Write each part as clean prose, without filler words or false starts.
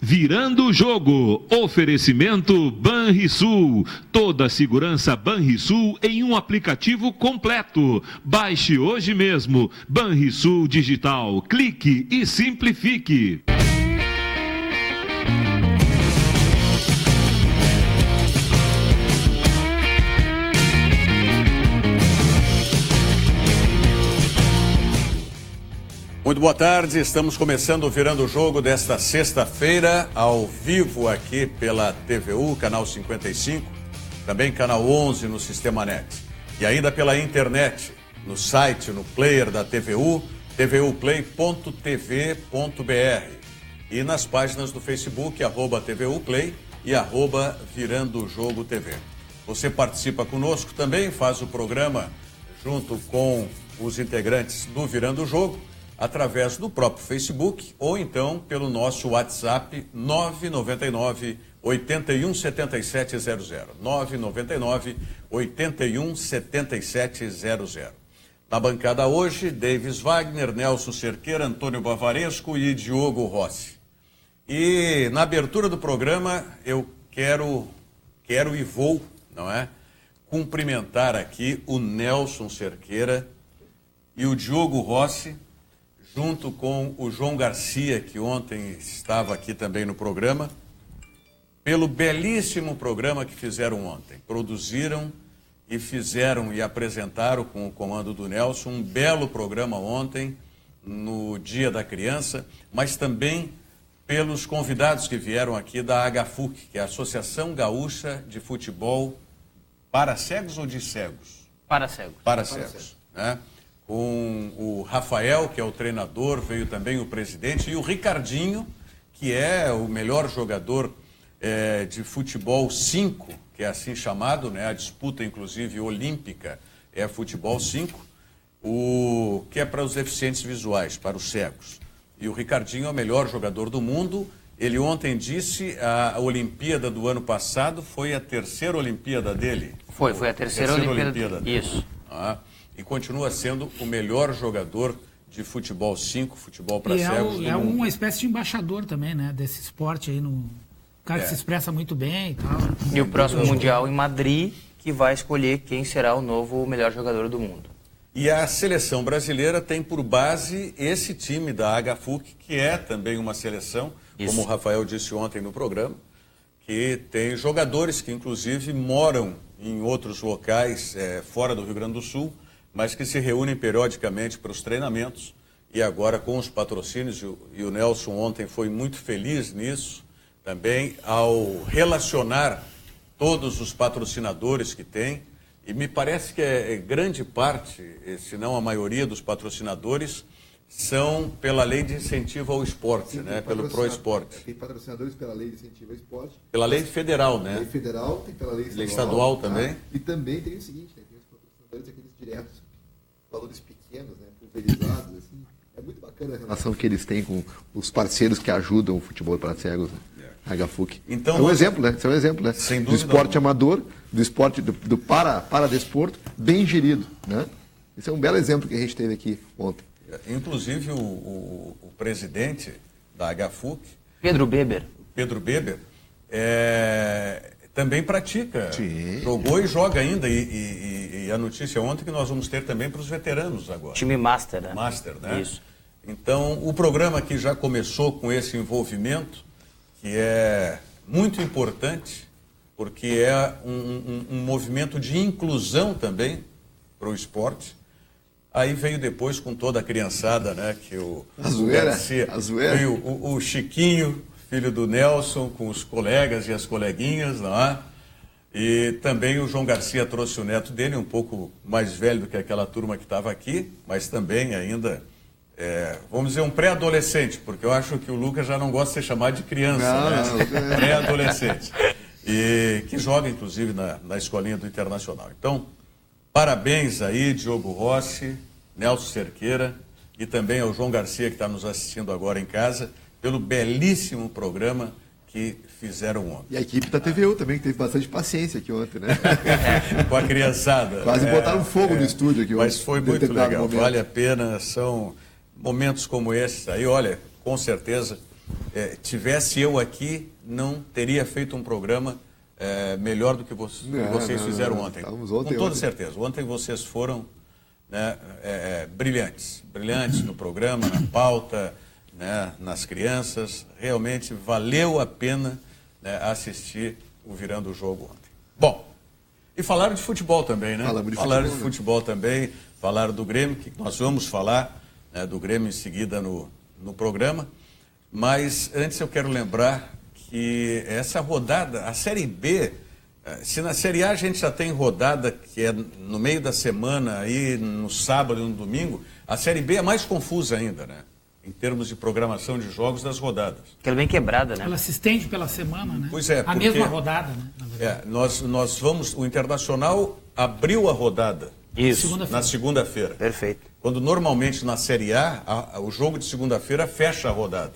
Virando o jogo. Oferecimento Banrisul. Toda a segurança Banrisul em um aplicativo completo. Baixe hoje mesmo. Banrisul Digital. Clique e simplifique. Muito boa tarde, estamos começando o Virando o Jogo desta sexta-feira, ao vivo aqui pela TVU, canal 55, também canal 11 no Sistema Net. E ainda pela internet, no site, no player da TVU, tvuplay.tv.br. E nas páginas do Facebook, @TVUplay e @Virando o Jogo TV. Você participa conosco também, faz o programa junto com os integrantes do Virando o Jogo, através do próprio Facebook ou então pelo nosso WhatsApp 999 81 7700. 999 81 7700. Na bancada hoje, Davis Wagner, Nelson Cerqueira, Antônio Bavaresco e Diogo Rossi. E na abertura do programa eu quero e vou, não é, cumprimentar aqui o Nelson Cerqueira e o Diogo Rossi, junto com o João Garcia, que ontem estava aqui também no programa, pelo belíssimo programa que fizeram ontem. Produziram e fizeram e apresentaram com o comando do Nelson um belo programa ontem, no Dia da Criança, mas também pelos convidados que vieram aqui da HFUC, que é a Associação Gaúcha de Futebol para Cegos ou de Cegos? Para Cegos. Para Cegos, né? Com o Rafael, que é o treinador, veio também o presidente, e o Ricardinho, que é o melhor jogador de futebol 5, que é assim chamado, né? A disputa, inclusive, olímpica é futebol 5, que é para os deficientes visuais, para os cegos. E o Ricardinho é o melhor jogador do mundo. Ele ontem disse a Olimpíada do ano passado foi a terceira Olimpíada dele. Foi a terceira Olimpíada dele. Isso. E continua sendo o melhor jogador de futebol 5, futebol para cegos. É uma espécie de embaixador também, né? Desse esporte aí. O cara que se expressa muito bem e tal. E o próximo Mundial em Madrid, que vai escolher quem será o novo melhor jogador do mundo. E a seleção brasileira tem por base esse time da HFUC, que é também uma seleção, como o Rafael disse ontem no programa, que tem jogadores que inclusive moram em outros locais fora do Rio Grande do Sul, mas que se reúnem periodicamente para os treinamentos e agora com os patrocínios, e o Nelson ontem foi muito feliz nisso, também ao relacionar todos os patrocinadores que tem, e me parece que grande parte, se não a maioria dos patrocinadores, são pela lei de incentivo ao esporte, sim, né? Pelo ProEsporte. Tem patrocinadores pela lei de incentivo ao esporte. Pela lei federal, né? Lei federal, tem pela lei estadual. Lei estadual também. E também tem o seguinte, né? Tem os patrocinadores aqueles diretos, valores pequenos, né? Pulverizados, assim. É muito bacana a relação que eles têm com os parceiros que ajudam o futebol para cegos, né? HFUC. Então, é um exemplo, né? Isso é um exemplo, né? Sem do dúvida esporte amador, do esporte do paradesporto, bem gerido, né? Esse é um belo exemplo que a gente teve aqui ontem. Inclusive o presidente da HFUC, Pedro Beber, também pratica. Sim. Jogou e joga ainda. E a notícia ontem que nós vamos ter também para os veteranos agora. Time Master, né? Master, né? Isso. Então, o programa aqui já começou com esse envolvimento, que é muito importante, porque é um movimento de inclusão também para o esporte. Aí veio depois com toda a criançada, né? Que o Garcia, veio o Chiquinho, filho do Nelson, com os colegas e as coleguinhas lá. E também o João Garcia trouxe o neto dele, um pouco mais velho do que aquela turma que estava aqui, mas também ainda, vamos dizer, um pré-adolescente, porque eu acho que o Lucas já não gosta de ser chamado de criança, né? Pré-adolescente. E que joga, inclusive, na escolinha do Internacional. Então, parabéns aí, Diogo Rossi, Nelson Cerqueira e também ao João Garcia, que está nos assistindo agora em casa, pelo belíssimo programa que fizeram ontem. E a equipe da TVU também, que teve bastante paciência aqui ontem, né? Com a criançada. Quase botaram fogo no estúdio aqui ontem. Mas foi muito legal, vale a pena, são momentos como esses aí, olha, com certeza, tivesse eu aqui, não teria feito um programa melhor do que vocês fizeram ontem. Com toda certeza. Ontem vocês foram, né, brilhantes no programa, na pauta, né, nas crianças. Realmente valeu a pena, né, assistir o Virando o Jogo ontem. Bom, e falaram de futebol também, né? Falaram de futebol também, falaram do Grêmio, que nós vamos falar, né, do Grêmio em seguida no programa. Mas antes eu quero lembrar que essa rodada, a Série B, se na Série A a gente já tem rodada que é no meio da semana, aí no sábado e no domingo, a Série B é mais confusa ainda, né? Em termos de programação de jogos das rodadas. Que ela é bem quebrada, né? Ela se estende pela semana, né? Pois é. A mesma rodada, né? Nós vamos, o Internacional abriu a rodada. Isso. Na segunda-feira. Perfeito. Quando normalmente na Série A, o jogo de segunda-feira fecha a rodada.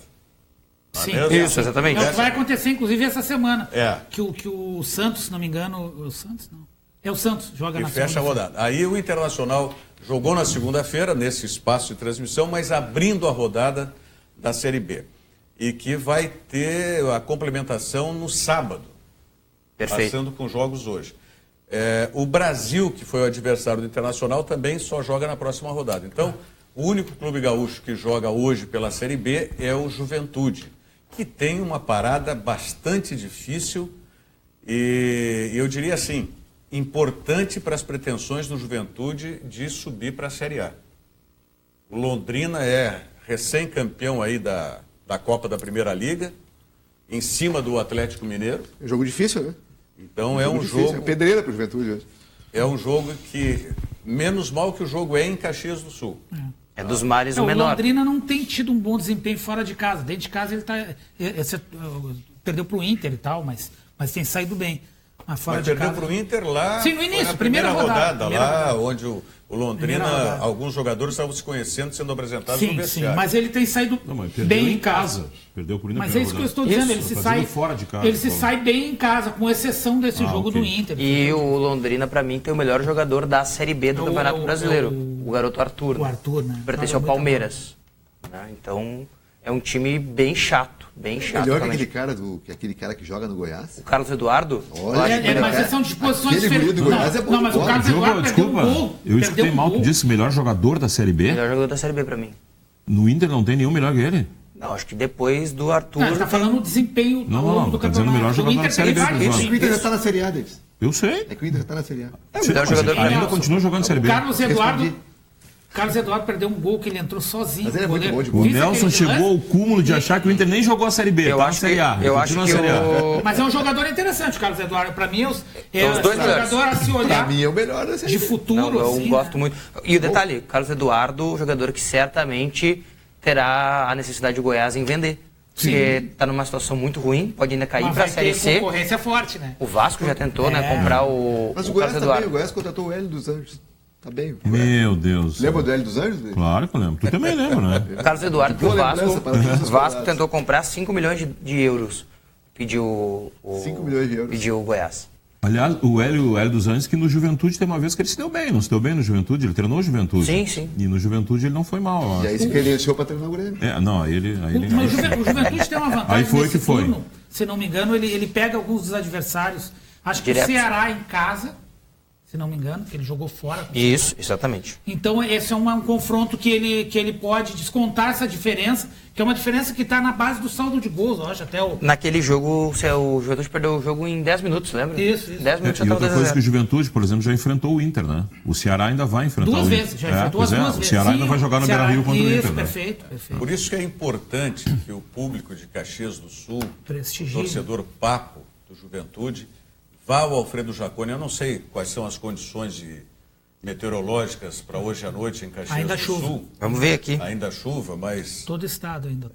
Sim, isso, exatamente. É o que vai acontecer, inclusive, essa semana. Que o Santos, se não me engano... O Santos, não. É o Santos, joga na fecha a rodada. Aí o Internacional jogou na segunda-feira, nesse espaço de transmissão, mas abrindo a rodada da Série B. E que vai ter a complementação no sábado. Perfeito. Passando com jogos hoje. O Brasil, que foi o adversário do Internacional, também só joga na próxima rodada. Então, o único clube gaúcho que joga hoje pela Série B é o Juventude, que tem uma parada bastante difícil e eu diria assim, importante para as pretensões do Juventude de subir para a Série A. O Londrina é recém-campeão aí da Copa da Primeira Liga, em cima do Atlético Mineiro. É um jogo difícil, né? Então é um jogo... É pedreira para o Juventude hoje. É um jogo que, menos mal que o jogo é em Caxias do Sul. É dos mares o menor. O Londrina não tem tido um bom desempenho fora de casa. Dentro de casa ele perdeu para o Inter e tal, mas tem saído bem. Mas perdeu para o Inter lá. Sim, no início, na primeira rodada rodada. Onde o Londrina, alguns jogadores estavam se conhecendo, sendo apresentados no vestiário. Sim, mas ele tem saído bem em casa. Perdeu por Mas é isso que eu estou dizendo, ele se sai fora de casa. Ele se sai bem em casa, com exceção desse jogo do Inter. E o Londrina, para mim, tem o melhor jogador da Série B do Campeonato Brasileiro. O garoto Arthur. O Arthur, né? Pertence ao Palmeiras. Então, é um time bem chato. Melhor que aquele cara que joga no Goiás. O Carlos Eduardo? Olha, mas são disposições diferentes. Do Goiás é bom. Não, mas o Carlos Eduardo perdeu um gol. Eu escutei mal, tu disse melhor jogador da Série B? Melhor jogador da Série B para mim. No Inter não tem nenhum melhor que ele? Não, acho que depois do Arthur... Ele está falando o desempenho do campeonato. Tá dizendo o melhor jogador da Série B. O Inter já está na Série A, Davis. Eu sei. É que o Inter já está na Série A. O melhor jogador ainda continua jogando Série B. Carlos Eduardo perdeu um gol que ele entrou sozinho. Mas ele é muito bom de gol. O Nelson chegou ao cúmulo de achar que o Inter nem jogou a Série B, tá na Série A. Eu acho que Mas é um jogador interessante, o Carlos Eduardo. Para mim, os dois um jogador a se olhar. Para mim é o melhor da Série B. De futuro, não, eu gosto muito. E o detalhe, Carlos Eduardo, jogador que certamente terá a necessidade de Goiás em vender. Porque está numa situação muito ruim, pode ainda cair para a Série C. A concorrência forte, né? O Vasco já tentou, né, comprar o Mas o Goiás tá bem, o Goiás contratou o Hélio dos Anjos. Tá bem. Meu Deus. Lembra do Hélio dos Anjos? Claro que eu lembro. Tu também lembra, né? Carlos Eduardo, que o Vasco tentou comprar 5 milhões de euros. Pediu 5 milhões de euros. Pediu o Goiás. Aliás, o Hélio dos Anjos, que no Juventude tem uma vez que ele se deu bem. Não se deu bem no Juventude? Ele treinou o Juventude. Sim. E no Juventude ele não foi mal. E aí se credenciou para treinar o Grêmio. O Juventude tem uma vantagem. Aí foi que foi. Turno, se não me engano, ele pega alguns dos adversários. Acho que o Ceará em casa, se não me engano, que ele jogou fora. Isso, exatamente. Então esse é um confronto que ele pode descontar essa diferença, que é uma diferença que está na base do saldo de gols, eu acho, até o... Naquele jogo, o Juventude perdeu o jogo em 10 minutos, lembra? Isso. 10 minutos já e outra estava coisa que o Juventude, por exemplo, já enfrentou o Inter, né? O Ceará ainda vai enfrentar duas o Inter. vezes, já enfrentou as duas vezes. O Ceará ainda vai jogar no Beira-Rio contra o Inter, perfeito. Por isso que é importante que o público de Caxias do Sul, o torcedor papo do Juventude, vá ao Alfredo Jaconi. Eu não sei quais são as condições meteorológicas para hoje à noite em Caxias ainda do chuva. Sul. Vamos ver aqui. Ainda chuva, mas... Todo estado ainda.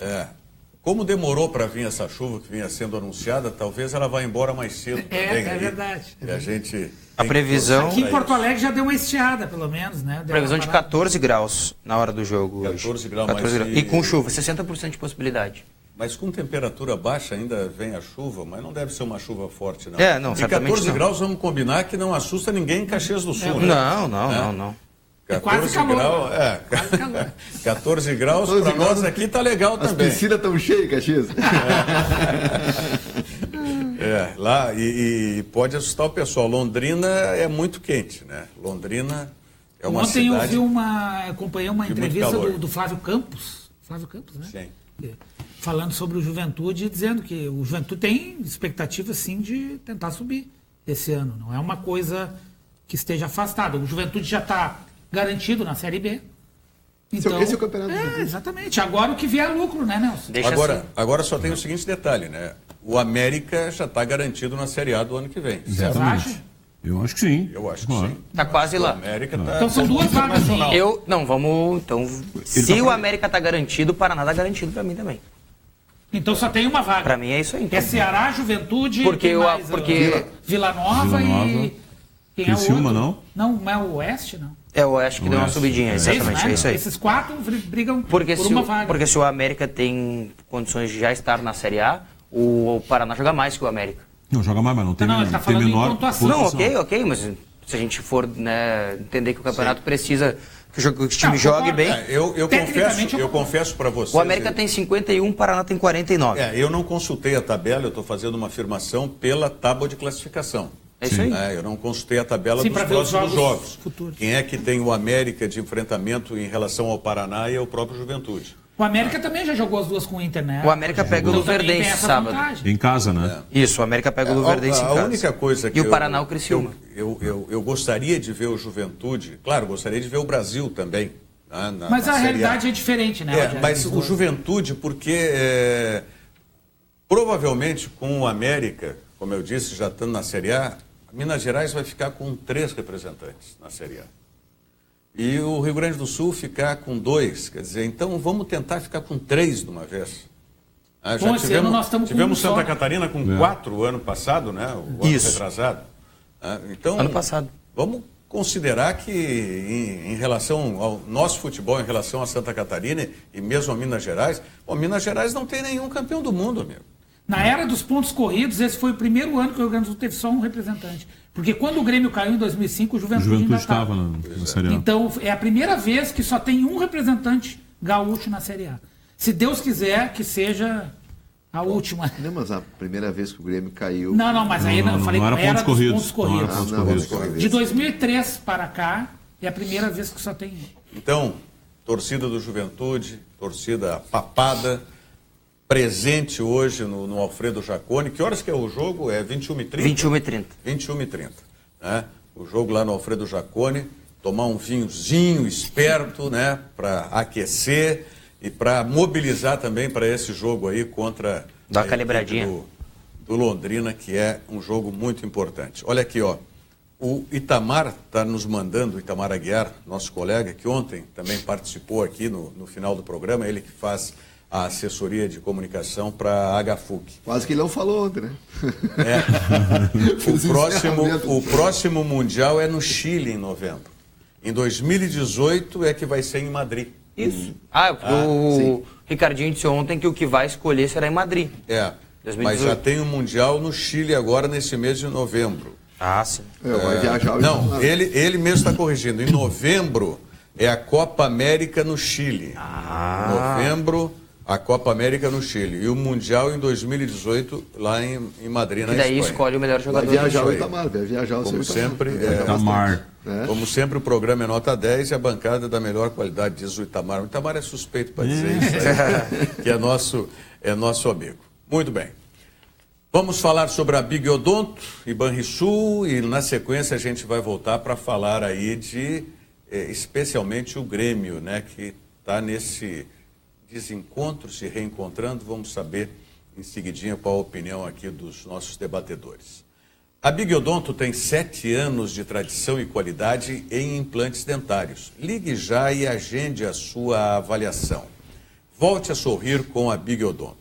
Como demorou para vir essa chuva que vinha sendo anunciada, talvez ela vá embora mais cedo também. É verdade. E a gente... A previsão... Aqui em Porto Alegre já deu uma estiada, pelo menos, né? Previsão de 14 graus na hora do jogo 14 graus. E com chuva, 60% de possibilidade. Mas com temperatura baixa ainda vem a chuva, mas não deve ser uma chuva forte, não. Não, e 14 graus, vamos combinar que não assusta ninguém em Caxias do Sul, né? Não. É quase calor. Graus, Quase calor. 14 graus para nós aqui tá legal As também. As piscinas estão cheias, Caxias. Lá e pode assustar o pessoal. Londrina é muito quente, né? Londrina é uma Ontem cidade... eu acompanhei uma de muito entrevista calor. do Flávio Campos. Flávio Campos, né? Sim. Falando sobre o Juventude, dizendo que o Juventude tem expectativa, sim, de tentar subir esse ano. Não é uma coisa que esteja afastada. O Juventude já está garantido na Série B. Então, Esse é o campeonato do Juventude. Exatamente. Agora o que vier é lucro, né, Nelson? Deixa assim. Agora só tem o seguinte detalhe, né? O América já está garantido na Série A do ano que vem. Você certo? acha? Eu acho que sim. Eu acho que Claro. sim. Tá quase O lá. América tá... Então são duas vagas. Se o América tá garantido, o Paraná tá garantido pra mim também. Então só tem uma vaga. Pra mim é isso aí. É Então. Ceará, Juventude, Porque quem eu- mais? porque- Vila Nova e... Quem Criciúma, é o outro? não? Não é o Oeste, não. Eu acho que deu uma Oeste. subidinha, É exatamente, né? é isso aí. Esses quatro brigam Porque por se, uma vaga. porque se o América tem condições de já estar na Série A, o Paraná joga mais que o América. Não, joga mais, mas não tem, Não, ele tá tem falando em menor pontuação. Não, posição. ok, mas se a gente for, né, entender que o campeonato precisa que o time Não, jogue concordo. bem. Eu Tecnicamente, eu confesso para vocês... O América tem 51, o Paraná tem 49. Eu não consultei a tabela, eu estou fazendo uma afirmação pela tábua de classificação. É isso aí. Eu não consultei a tabela Sim, dos pra ver os próximos jogos jogos. futuros. Quem é que tem o América de enfrentamento em relação ao Paraná e ao próprio Juventude? O América também já jogou as duas com o Inter, né? O América pega o Então também tem Luverdense essa sábado. vantagem. Em casa, né? Isso, o América pega o Luverdense em A casa. única coisa que E o Paraná o Criciúma. eu gostaria de ver o Juventude, claro, gostaria de ver o Brasil também. Né, Mas na a Série realidade é diferente, né? Rogério? mas o Juventude, porque provavelmente com o América, como eu disse, já estando na Série A, Minas Gerais vai ficar com 3 representantes na Série A. E o Rio Grande do Sul ficar com 2. Quer dizer, então vamos tentar ficar com 3 de uma vez. Já Bom, esse ano nós estamos com tivemos um Santa só. Catarina com 4 o ano passado, né? O ano Isso. retrasado. Então, Ano passado. vamos considerar que em relação ao nosso futebol, em relação a Santa Catarina e mesmo a Minas Gerais, Minas Gerais não tem nenhum campeão do mundo, amigo. Na era dos pontos corridos, esse foi o primeiro ano que o Rio Grande do Sul teve só um representante. Porque quando o Grêmio caiu em 2005, o O Juventude, Juventude ainda estava na Série A. Então, é a primeira vez que só tem um representante gaúcho na Série A. Se Deus quiser que seja a última. Não, mas a primeira vez que o Grêmio caiu... Não, mas aí eu falei não era que era pontos dos corridos. pontos corridos. Não era pontos não, corridos. pontos corridos. De 2003 para cá, é a primeira vez que só tem um. Então, torcida do Juventude, torcida papada, presente hoje no Alfredo Jaconi. Que horas que é o jogo? É 21h30? 21h30. 21h30. Né? O jogo lá no Alfredo Jaconi, tomar um vinhozinho esperto, né? Para aquecer e para mobilizar também para esse jogo aí contra Dá uma a equipe calibradinha. do Londrina, que é um jogo muito importante. Olha aqui, ó. O Itamar está nos mandando, o Itamar Aguiar, nosso colega, que ontem também participou aqui no final do programa, ele que faz a assessoria de comunicação para a HFUC. Quase que ele não falou ontem, né? O próximo Mundial é no Chile, em novembro. Em 2018 é que vai ser em Madrid. Isso. O Ricardinho disse ontem que o que vai escolher será em Madrid. 2018. Mas já tem um Mundial no Chile agora nesse mês de novembro. Sim. Vai viajar... Não, ele mesmo está corrigindo. Em novembro é a Copa América no Chile. Novembro, a Copa América no Chile. E o Mundial em 2018 lá em Madrid, na E daí Espanha. escolhe o melhor Vai jogador. viajar isso o aí. Itamar, vai viajar o Como seu Itamar. sempre, Vai viajar Itamar. bastante. Como sempre, o programa é nota 10 e a bancada é da melhor qualidade, diz o Itamar. O Itamar é suspeito para dizer isso aí, que é nosso amigo. Muito bem. Vamos falar sobre a Big Odonto e Banrisul e na sequência a gente vai voltar para falar aí de, especialmente o Grêmio, né, que está nesse desencontro, se reencontrando. Vamos saber em seguidinha qual a opinião aqui dos nossos debatedores. A Big Odonto tem 7 anos de tradição e qualidade em implantes dentários. Ligue já e agende a sua avaliação. Volte a sorrir com a Big Odonto.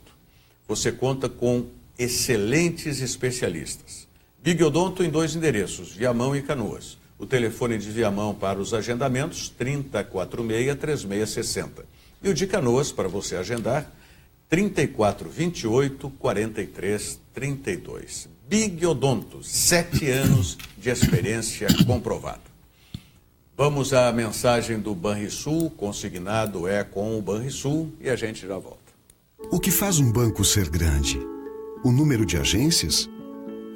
Você conta com excelentes especialistas. Big Odonto em 2 endereços, Viamão e Canoas. O telefone de Viamão para os agendamentos, 3046-3660. E o de Canoas, para você agendar, 3428-4332. Big Odonto, 7 anos de experiência comprovada. Vamos à mensagem do Banrisul, consignado é com o Banrisul, e a gente já volta. O que faz um banco ser grande? O número de agências?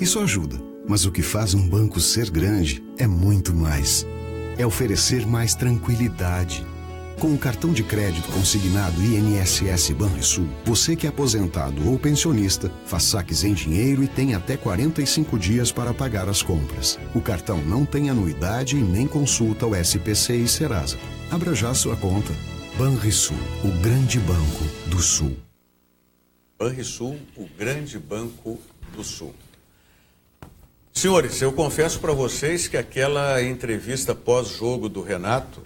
Isso ajuda, mas o que faz um banco ser grande é muito mais. É oferecer mais tranquilidade. Com o cartão de crédito consignado INSS Banrisul, você que é aposentado ou pensionista, faz saques em dinheiro e tem até 45 dias para pagar as compras. O cartão não tem anuidade e nem consulta o SPC e Serasa. Abra já sua conta. Banrisul, o grande banco do Sul. Banrisul, o grande banco do Sul. Senhores, eu confesso para vocês que aquela entrevista pós-jogo do Renato,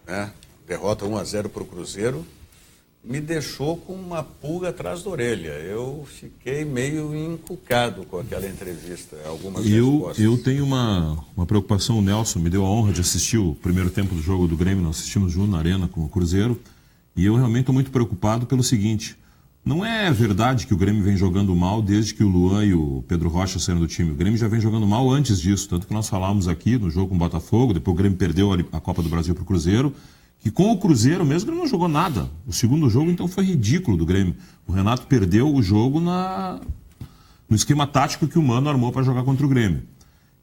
né, derrota 1-0 para o Cruzeiro, me deixou com uma pulga atrás da orelha. Eu fiquei meio encucado com aquela entrevista, algumas respostas. Eu tenho uma preocupação. O Nelson me deu a honra de assistir o primeiro tempo do jogo do Grêmio, nós assistimos junto na Arena com o Cruzeiro, e eu realmente estou muito preocupado pelo seguinte: não é verdade que o Grêmio vem jogando mal desde que o Luan e o Pedro Rocha saíram do time. O Grêmio já vem jogando mal antes disso, tanto que nós falávamos aqui no jogo com o Botafogo, depois o Grêmio perdeu a Copa do Brasil para o Cruzeiro, que com o Cruzeiro mesmo ele não jogou nada. O segundo jogo, então, foi ridículo do Grêmio. O Renato perdeu o jogo no esquema tático que o Mano armou para jogar contra o Grêmio.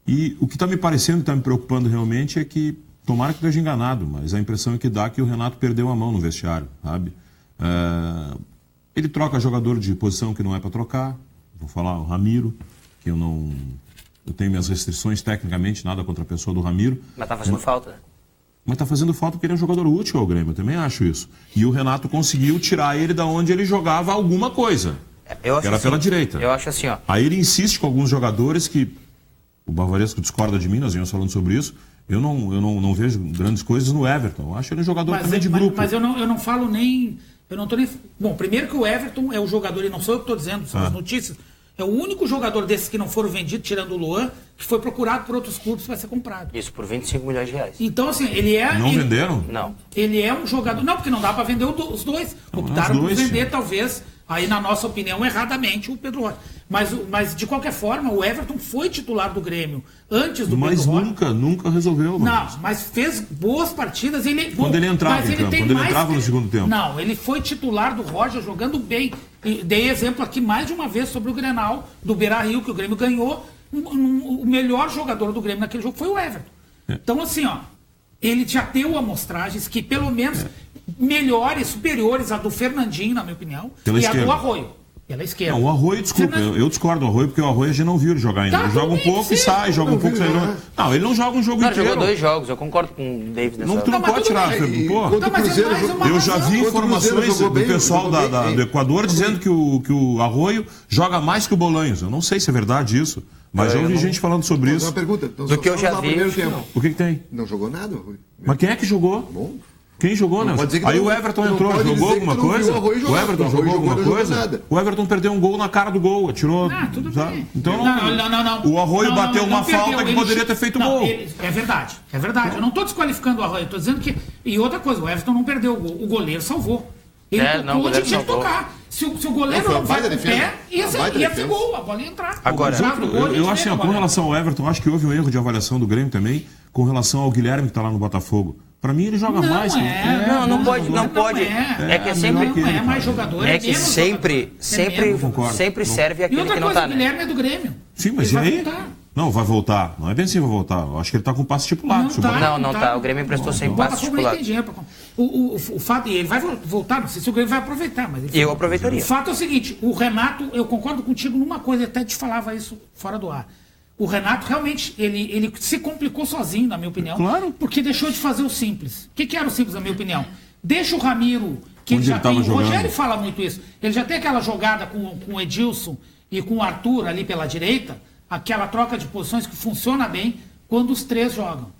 E o que está me parecendo, está me preocupando realmente é que, tomara que esteja enganado, mas a impressão é que dá que o Renato perdeu a mão no vestiário, sabe? Ele troca jogador de posição que não é para trocar. Vou falar o Ramiro, que eu tenho minhas restrições tecnicamente, nada contra a pessoa do Ramiro. Mas está fazendo falta, né? Mas está fazendo falta porque ele é um jogador útil ao Grêmio, eu também acho isso. E o Renato conseguiu tirar ele da onde ele jogava alguma coisa, que era pela direita. Eu acho assim, ó. Aí ele insiste com alguns jogadores que o Bavaresco discorda de mim, nós vínhamos falando sobre isso. Eu não vejo grandes coisas no Everton. Eu acho ele um jogador também de grupo. Mas eu não falo nem... Eu não tô nem... Bom, primeiro que o Everton é o jogador, e não sou eu que estou dizendo, são as notícias. É o único jogador desses que não foram vendidos, tirando o Luan, que foi procurado por outros clubes para ser comprado. Isso, por 25 milhões de reais. Então, assim, ele é... Não venderam? Não. Ele é um jogador... Não, porque não dá para vender os dois. Optaram por vender, talvez, aí na nossa opinião, erradamente, o Pedro Rocha. Mas de qualquer forma, o Everton foi titular do Grêmio antes do Pedro Rocha. Mas nunca resolveu. Não, mas fez boas partidas. Quando ele entrava em campo, quando ele entrava no segundo tempo. Não, ele foi titular do Rocha jogando bem. E dei exemplo aqui mais de uma vez sobre o Grenal do Beira-Rio, que o Grêmio ganhou. O melhor jogador do Grêmio naquele jogo foi o Everton. Então, assim, ó, ele já deu amostragens que, pelo menos, melhores, superiores à do Fernandinho, na minha opinião, pela esquerda. A do Arroio. Pela esquerda. Não, o Arroio, desculpa, eu discordo do Arroio, porque o Arroio a gente não viu ele jogar ainda. Ele joga um pouco e sai, joga um pouco e sai. Não, ele não joga um jogo inteiro. Ele jogou 2 jogos, eu concordo com o David nessa hora. Tu não pode tirar, eu já vi informações do pessoal do Equador dizendo que o Arroio joga mais que o Bolanhos. Eu não sei se é verdade isso, mas eu ouvi gente falando sobre isso. Uma pergunta. Do que eu já vi. O que tem? Não jogou nada, Arroio? Mas quem é que jogou? Bom. Quem jogou, né? Aí o Everton entrou, jogou alguma coisa? O Everton jogou alguma coisa? O Everton perdeu um gol na cara do gol, atirou. Tudo bem. Então, o Arroio bateu uma falta que poderia ter feito gol. É verdade. Eu não estou desqualificando o Arroio, estou dizendo que... E outra coisa, o Everton não perdeu o gol, o goleiro salvou. Ele tocou onde tinha que tocar. Se o goleiro não vai com o pé, ia ser gol, a bola ia entrar. Agora, eu acho assim, com relação ao Everton, acho que houve um erro de avaliação do Grêmio também, com relação ao Guilherme que está lá no Botafogo. Para mim ele joga mais. Não pode. É que sempre não é mais jogador. É que sempre serve aquele que não está. O Guilherme é do Grêmio. Sim, mas e aí? Não, vai voltar. Não é bem assim, vai voltar. Eu acho que ele está com passe estipulado. Não tá. O Grêmio emprestou sem passe estipulado. O fato, e ele vai voltar, não sei se o Grêmio vai aproveitar, mas eu aproveitaria. O fato é o seguinte, o Renato, eu concordo contigo numa coisa, até te falava isso fora do ar. O Renato realmente, ele se complicou sozinho, na minha opinião. Claro. Porque deixou de fazer o simples. O que era o simples, na minha opinião? Deixa o Ramiro, que ele já tem... O Rogério fala muito isso. Ele já tem aquela jogada com o Edilson e com o Arthur ali pela direita, aquela troca de posições que funciona bem quando os três jogam.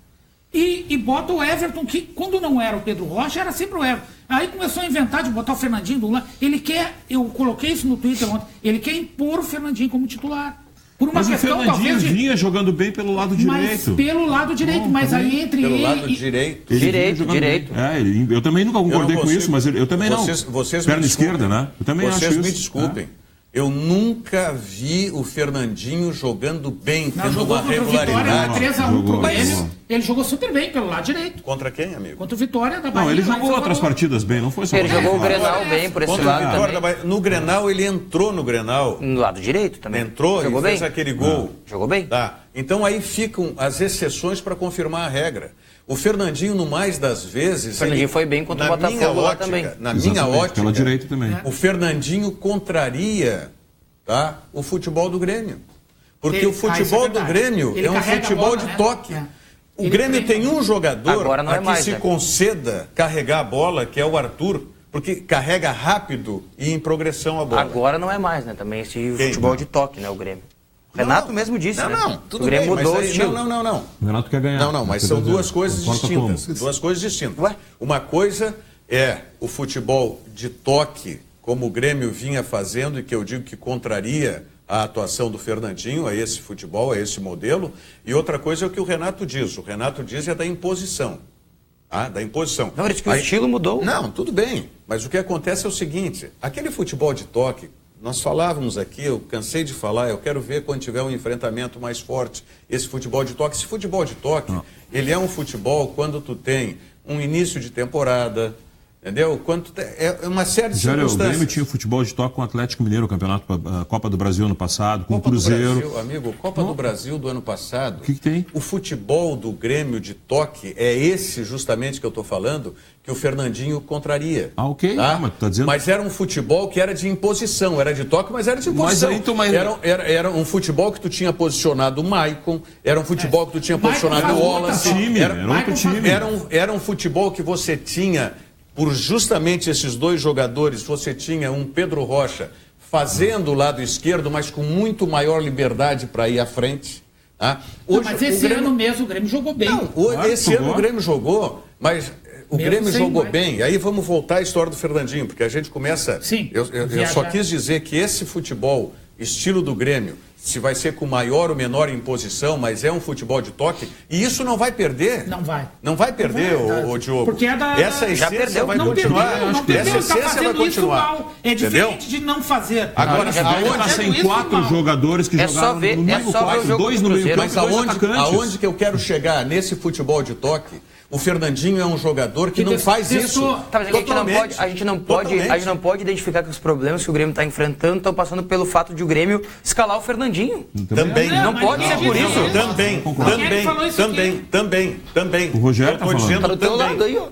E bota o Everton, que quando não era o Pedro Rocha, era sempre o Everton. Aí começou a inventar de botar o Fernandinho do lado. Ele quer, eu coloquei isso no Twitter ontem, ele quer impor o Fernandinho como titular. Por uma questão, o Fernandinho vinha jogando bem pelo lado direito. Pelo lado direito, mas aí entre ele... Pelo lado direito. Direito. Eu também nunca concordei com isso, mas eu também não. Vocês Perna esquerda, né? Eu também acho isso. Vocês me desculpem. Eu nunca vi o Fernandinho jogando bem, Não, tendo jogou uma contra o Vitória, regularidade. 3x1 pro Grêmio. Jogou. Ele jogou super bem pelo lado direito. Contra quem, amigo? Contra o Vitória da Bahia. Não, ele lá em jogou outras Salvador. partidas bem, não foi só Ele jogou o Grenal Agora, bem por esse Contra o lado Vitória da também. Bahia. No Grenal, ele entrou no Grenal. No lado direito também. Entrou Jogou e bem. fez aquele gol. Jogou bem. Tá. Então aí ficam as exceções para confirmar a regra. O Fernandinho, no mais das vezes... O Fernandinho foi bem contra o Botafogo lá também. Na minha Exatamente, ótica, pela direita também. o Fernandinho contraria, tá, o futebol do Grêmio. Porque o Isso futebol é do verdade. Grêmio Ele é um carrega a futebol bola, de né? toque. É. O Ele Grêmio treina. tem um jogador Agora não é a que mais, se né? conceda carregar a bola, que é o Arthur, porque carrega rápido e em progressão a bola. Agora não é mais, né? Também esse Quem? futebol de toque, né? O Grêmio. O Renato mesmo disse, não, né? Não, tudo o Grêmio bem, mudou mas o aí, estilo. Não. O Renato quer ganhar. Não, mas Quer são dizer, duas coisas importa distintas. como. Duas coisas distintas. Ué? Uma coisa é o futebol de toque, como o Grêmio vinha fazendo, e que eu digo que contraria a atuação do Fernandinho, a esse futebol, a esse modelo. E outra coisa é o que o Renato diz. O Renato diz é da imposição. Ah, da imposição. Não, ele disse que o estilo mudou. Não, tudo bem. Mas o que acontece é o seguinte: aquele futebol de toque, nós falávamos aqui, eu cansei de falar, eu quero ver quando tiver um enfrentamento mais forte, esse futebol de toque. Esse futebol de toque, ele é um futebol quando tu tem um início de temporada, entendeu? Quando tu tem, é uma série de Já o circunstâncias. Grêmio tinha futebol de toque com o Atlético Mineiro, o campeonato, a Copa do Brasil ano passado, com o Copa do Cruzeiro. Brasil, amigo, Copa do Brasil do ano passado. O que tem? O futebol do Grêmio de toque é esse justamente que eu estou falando, que o Fernandinho contraria. Ah, ok. Tá? Ah, mas tu tá dizendo- Mas era um futebol que era de imposição, era de toque, mas era de imposição. aí tu- mas- Era um futebol que tu tinha posicionado o Maicon, era um futebol que tu tinha posicionado Maicon o faz Wallace. outra time, era outro Maicon faz- time. Era um futebol que você tinha, por justamente esses dois jogadores, você tinha um Pedro Rocha fazendo o lado esquerdo, mas com muito maior liberdade para ir à frente. Tá? Não, mas esse ano mesmo o Grêmio jogou bem. Não, Claro, esse jogou. ano o Grêmio jogou, mas o Mesmo Grêmio sem jogou mais. bem. Aí vamos voltar à história do Fernandinho, porque a gente começa... Sim, Eu só viajar. quis dizer que esse futebol, estilo do Grêmio, se vai ser com maior ou menor imposição, mas é um futebol de toque, e isso não vai perder. Não vai. Não vai perder, Não vai, ô Diogo. porque é da- Essa já essência perdeu. vai Não continuar. perdeu, não Essa perdeu, tá essência vai fazendo isso continuar. mal. É diferente de não fazer. Agora, Já aonde- tá sem Isso 4 mal. jogadores que É só jogaram ver- no é mesmo só ver o quarto, jogo 2 do no meio Cruzeiro. campo, Mas 2 aonde, atacantes. aonde que eu quero chegar nesse futebol de toque? O Fernandinho é um jogador que Que não faz testou. isso. Tá, mas a gente Totalmente. não pode identificar que os problemas que o Grêmio está enfrentando estão passando pelo fato de o Grêmio escalar o Fernandinho. Também. Não mas pode ninguém ser por falou isso. Também, Quem falou isso também. O Rogério Eu tá tô falando. dizendo Tá do teu também, lado aí, ó.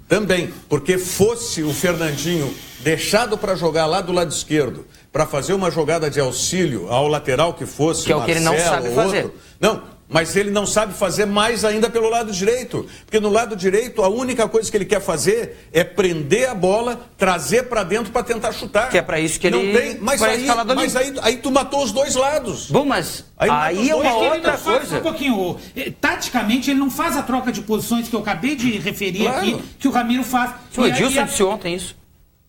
também, porque fosse o Fernandinho deixado para jogar lá do lado esquerdo, para fazer uma jogada de auxílio ao lateral que fosse, Que é o que ele não Marcelo sabe ou fazer. outro. Não, mas ele não sabe fazer mais ainda pelo lado direito, porque no lado direito a única coisa que ele quer fazer é prender a bola, trazer para dentro para tentar chutar. Que é pra isso que não ele tem, mas vai aí, escalador mas aí tu matou os dois lados. Bom, mas Aí aí é matou uma dois. Ele outra não faz coisa. um pouquinho. Taticamente, ele não faz a troca de posições que eu acabei de referir Claro. aqui, que o Ramiro faz. O E Edilson aí, disse ontem isso.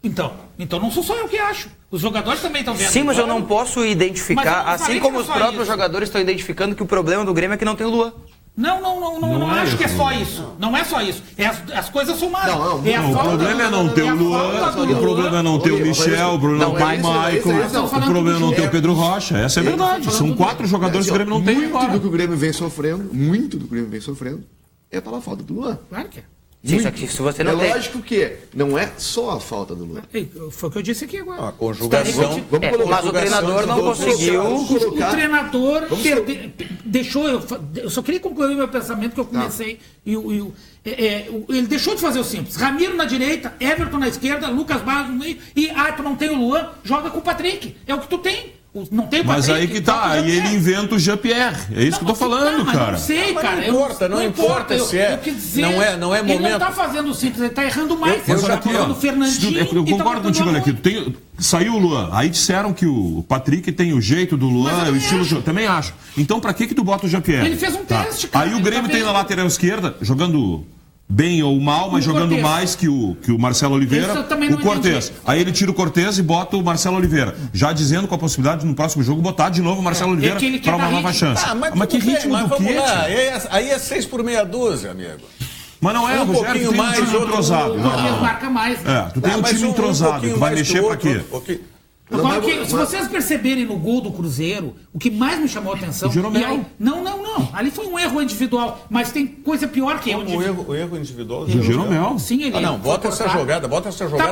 Então não sou só eu que acho. Os jogadores também estão vendo. Sim, mas eu Claro. não posso Mas eu identificar, não falei assim que como era os só próprios isso. jogadores estão identificando que o problema do Grêmio é que não tem o Luan. Não é acho que é isso, só não. isso. Não é só isso. É as coisas somadas. Não, É a Não, o falta problema é do- não ter é a o Luan, falta do o problema é não ter o Michel, o problema Não, não ter o é isso, Michael, o problema é não ter o Pedro Rocha. Essa é a verdade. falando São do- 4 jogadores que o Grêmio não tem Muito agora. do que o Grêmio vem sofrendo, é pela falta do Luan. Claro que é. Sim, só que se você não É tem. lógico que não é só a falta do Luan. Ei, foi o que eu disse aqui agora. A conjugação. Vamos colocar mas o treinador não conseguiu. O treinador deixou. Eu só queria concluir meu pensamento que eu comecei. Ele deixou de fazer o simples. Ramiro na direita, Everton na esquerda, Lucas Barros no meio. E tu não tem o Luan, joga com o Patrick. É o que tu tem. Não tem o Mas Patrick, aí que tá, toca o aí Jean-Pierre. ele inventa o Jean-Pierre. É isso que eu tô falando, mas cara. Não sei, Mas cara. não importa se é. Eu quis dizer, Não é Ele momento. não tá fazendo o simples, ele tá errando mais. Mas Ele olha tá aqui, colocando ó. o Fernandinho. Eu e tá concordo botando contigo, o olha aqui. Luan. Saiu o Luan. Aí disseram que o Patrick tem o jeito do Luan, Mas eu o estilo. acho. Também acho. Então pra que tu bota o Jean-Pierre? Ele fez um teste, cara. Aí o Ele Grêmio tá tem na bem. lateral esquerda, jogando bem ou mal, mas O jogando Cortez. mais que o Marcelo Oliveira, Isso eu também não o Cortez. entendi. Aí ele tira o Cortez e bota o Marcelo Oliveira. Já dizendo com a possibilidade de no próximo jogo botar de novo o Marcelo Oliveira que ele quer para uma dar nova ritmo. chance. mas que tudo bem, ritmo mas do vamos quê? lá. tio? Aí é 6 por meia dúzia, amigo. Mas não é, Um o Rogério, pouquinho tu tem um mais, time outro- entrosado. O Cortez marca mais, né? É, tu tem um mas time entrosado, pouquinho tu vai mais que mexer o pra outro, quê? um pouquinho. Agora, se vocês perceberem no gol do Cruzeiro, o que mais me chamou a atenção... O Jeromel. E aí, não. Ali foi um erro individual, mas tem coisa pior que o erro individual do Jeromel. Sim, ele bota essa jogada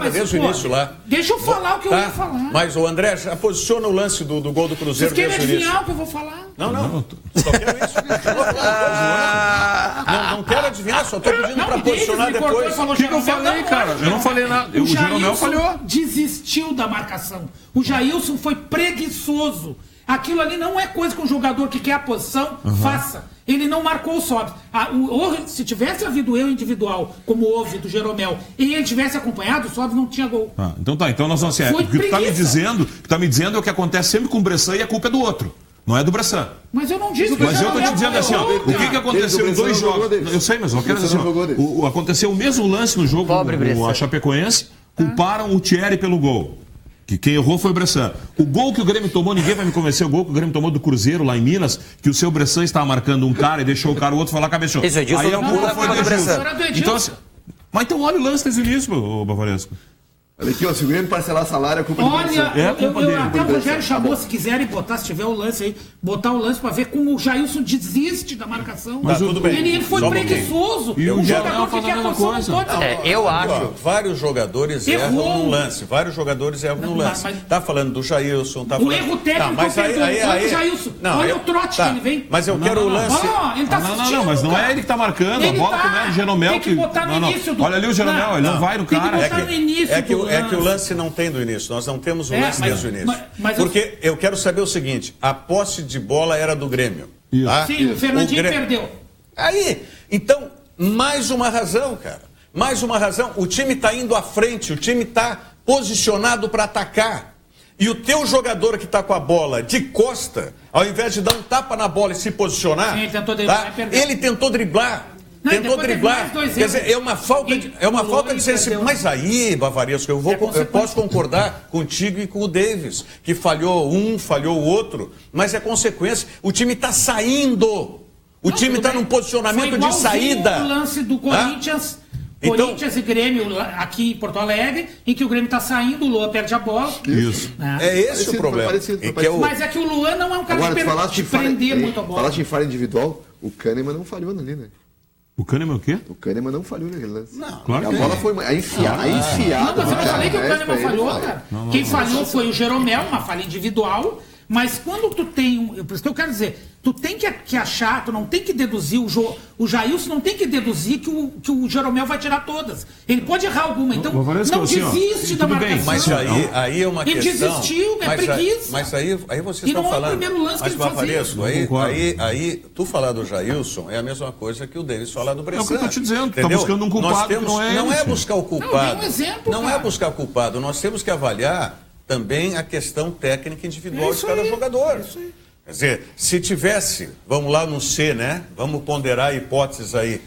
desde o início lá. Deixa eu falar o que eu ia falar. Mas o André, já posiciona o lance do gol do Cruzeiro desde o início. Vocês querem adivinhar o que eu vou falar? Não. Só quero isso. Não quero adivinhar, só estou pedindo para posicionar depois. O que eu falei, cara? Eu não falei nada. O Jeromel falhou. Desistiu da marcação. O Jailson foi preguiçoso. Aquilo ali não é coisa que um jogador que quer a posição faça. Ele não marcou o Sobs. Se tivesse havido erro individual, como houve do Jeromel, e ele tivesse acompanhado, o Sobs não tinha gol. Então nós vamos... O que tu tá me dizendo é o que acontece sempre com o Bressan e a culpa é do outro. Não é do Bressan. Mas eu não disse que Mas eu tô te dizendo assim, ó, o que aconteceu em 2 jogos? Eu sei, mas eu quero dizer assim, aconteceu o mesmo lance no jogo do Chapecoense, culparam o Thierry pelo gol. Que quem errou foi o Bressan. O gol que o Grêmio tomou, ninguém vai me convencer, o gol que o Grêmio tomou do Cruzeiro lá em Minas, que o seu Bressan estava marcando um cara e deixou o cara, o outro foi lá cabeceou. Isso, Edilson, aí a culpa foi do Edilson. Então, assim, mas então olha o lance desde o início, Bavaresco. Olha aqui, ó, se o Grêmio parcelar salário, a culpa do Bressan. Até o Rogério chamou, se quiserem botar, se tiver o lance aí, botar o lance pra ver como o Jailson desiste da marcação. Mas tudo bem. Ele foi preguiçoso. E o jogador que quer a posição eu acho. Vários jogadores erram no lance. Tá falando do Jailson, tá falando... O erro técnico olha o Jailson. Olha o trote que ele vem. Mas eu quero o lance... Ele tá assistindo, mas não é ele que tá marcando. A bola que não é o Jeromel. Tem que botar no início do... Olha ali o Jeromel, ele não vai no cara. Tem que botar no início É que o lance não tem do início, nós não temos o lance desde o início. Porque eu quero saber o seguinte, a posse de bola era do Grêmio. Tá? Sim, o Fernandinho perdeu. Aí, então, mais uma razão, cara. Mais uma razão, o time está indo à frente, o time está posicionado para atacar. E o teu jogador que está com a bola de costa, ao invés de dar um tapa na bola e se posicionar, ele tentou driblar. Tentou driblar. Quer dizer, é uma falta de sensibilidade. Mas aí, Bavaresco, eu posso concordar contigo e com o Davis, que falhou um, falhou o outro, mas é consequência. O time está saindo. O time está num posicionamento de saída. O lance do Corinthians. Corinthians e Grêmio aqui em Porto Alegre, em que o Grêmio está saindo, o Luan perde a bola. Isso. É esse o problema. Mas é que o Luan não é um cara de prender muito a bola. Falaste em falha individual, o Kahneman não falhou ali, né? O Kahneman o quê? O Kahneman não falhou naquele lance. Não, claro que a bola foi a enfiada. Não, mas eu não falei que o Kahneman falhou, cara. Quem falhou foi o Jeromel, uma falha individual. Mas quando tu tem... Por isso que eu quero dizer, tu tem que achar, tu não tem que deduzir, o Jailson não tem que deduzir que o Jeromel vai tirar todas. Ele pode errar alguma, então não desiste da marcação. Mas aí é uma questão... Ele desistiu, é preguiça. Mas aí vocês estão falando... E não é o primeiro lance que ele fazia. Aí, tu falar do Jailson é a mesma coisa que o Davis falar do Bressan. É o que eu tô te dizendo, tu tá buscando um culpado que não é ele. Não é buscar o culpado. Não, um exemplo, não é buscar o culpado, nós temos que avaliar também a questão técnica individual de cada jogador. Quer dizer, se tivesse, vamos lá no C, né? Vamos ponderar hipóteses aí.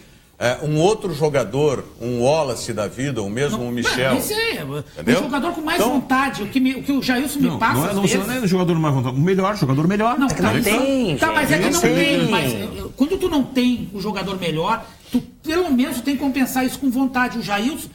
Um outro jogador, um Wallace da vida, ou mesmo um Michel. Um jogador com mais vontade, o que o Jailson me passa. Não é o jogador mais vontade, o melhor, jogador melhor. Não tem. Mas é que não tem. Mas quando tu não tem o jogador melhor, tu pelo menos tem que compensar isso com vontade. O Jailson,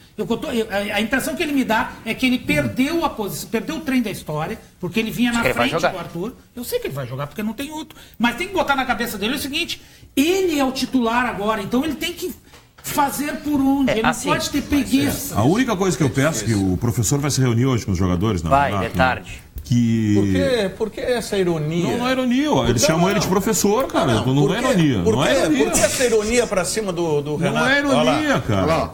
a impressão que ele me dá é que ele perdeu a posição, perdeu o trem da história, porque ele vinha na frente do Arthur. Eu sei que ele vai jogar, porque não tem outro. Mas tem que botar na cabeça dele o seguinte, ele é o titular agora, então ele tem que fazer por onde, ele não pode ter preguiça. A única coisa que eu peço é que o professor vai se reunir hoje com os jogadores. Vai, de tarde. Por que essa ironia? Não é ironia, eles chamam ele de professor, cara. Não é ironia. Por que essa ironia pra cima do Renato? Não é ironia, cara.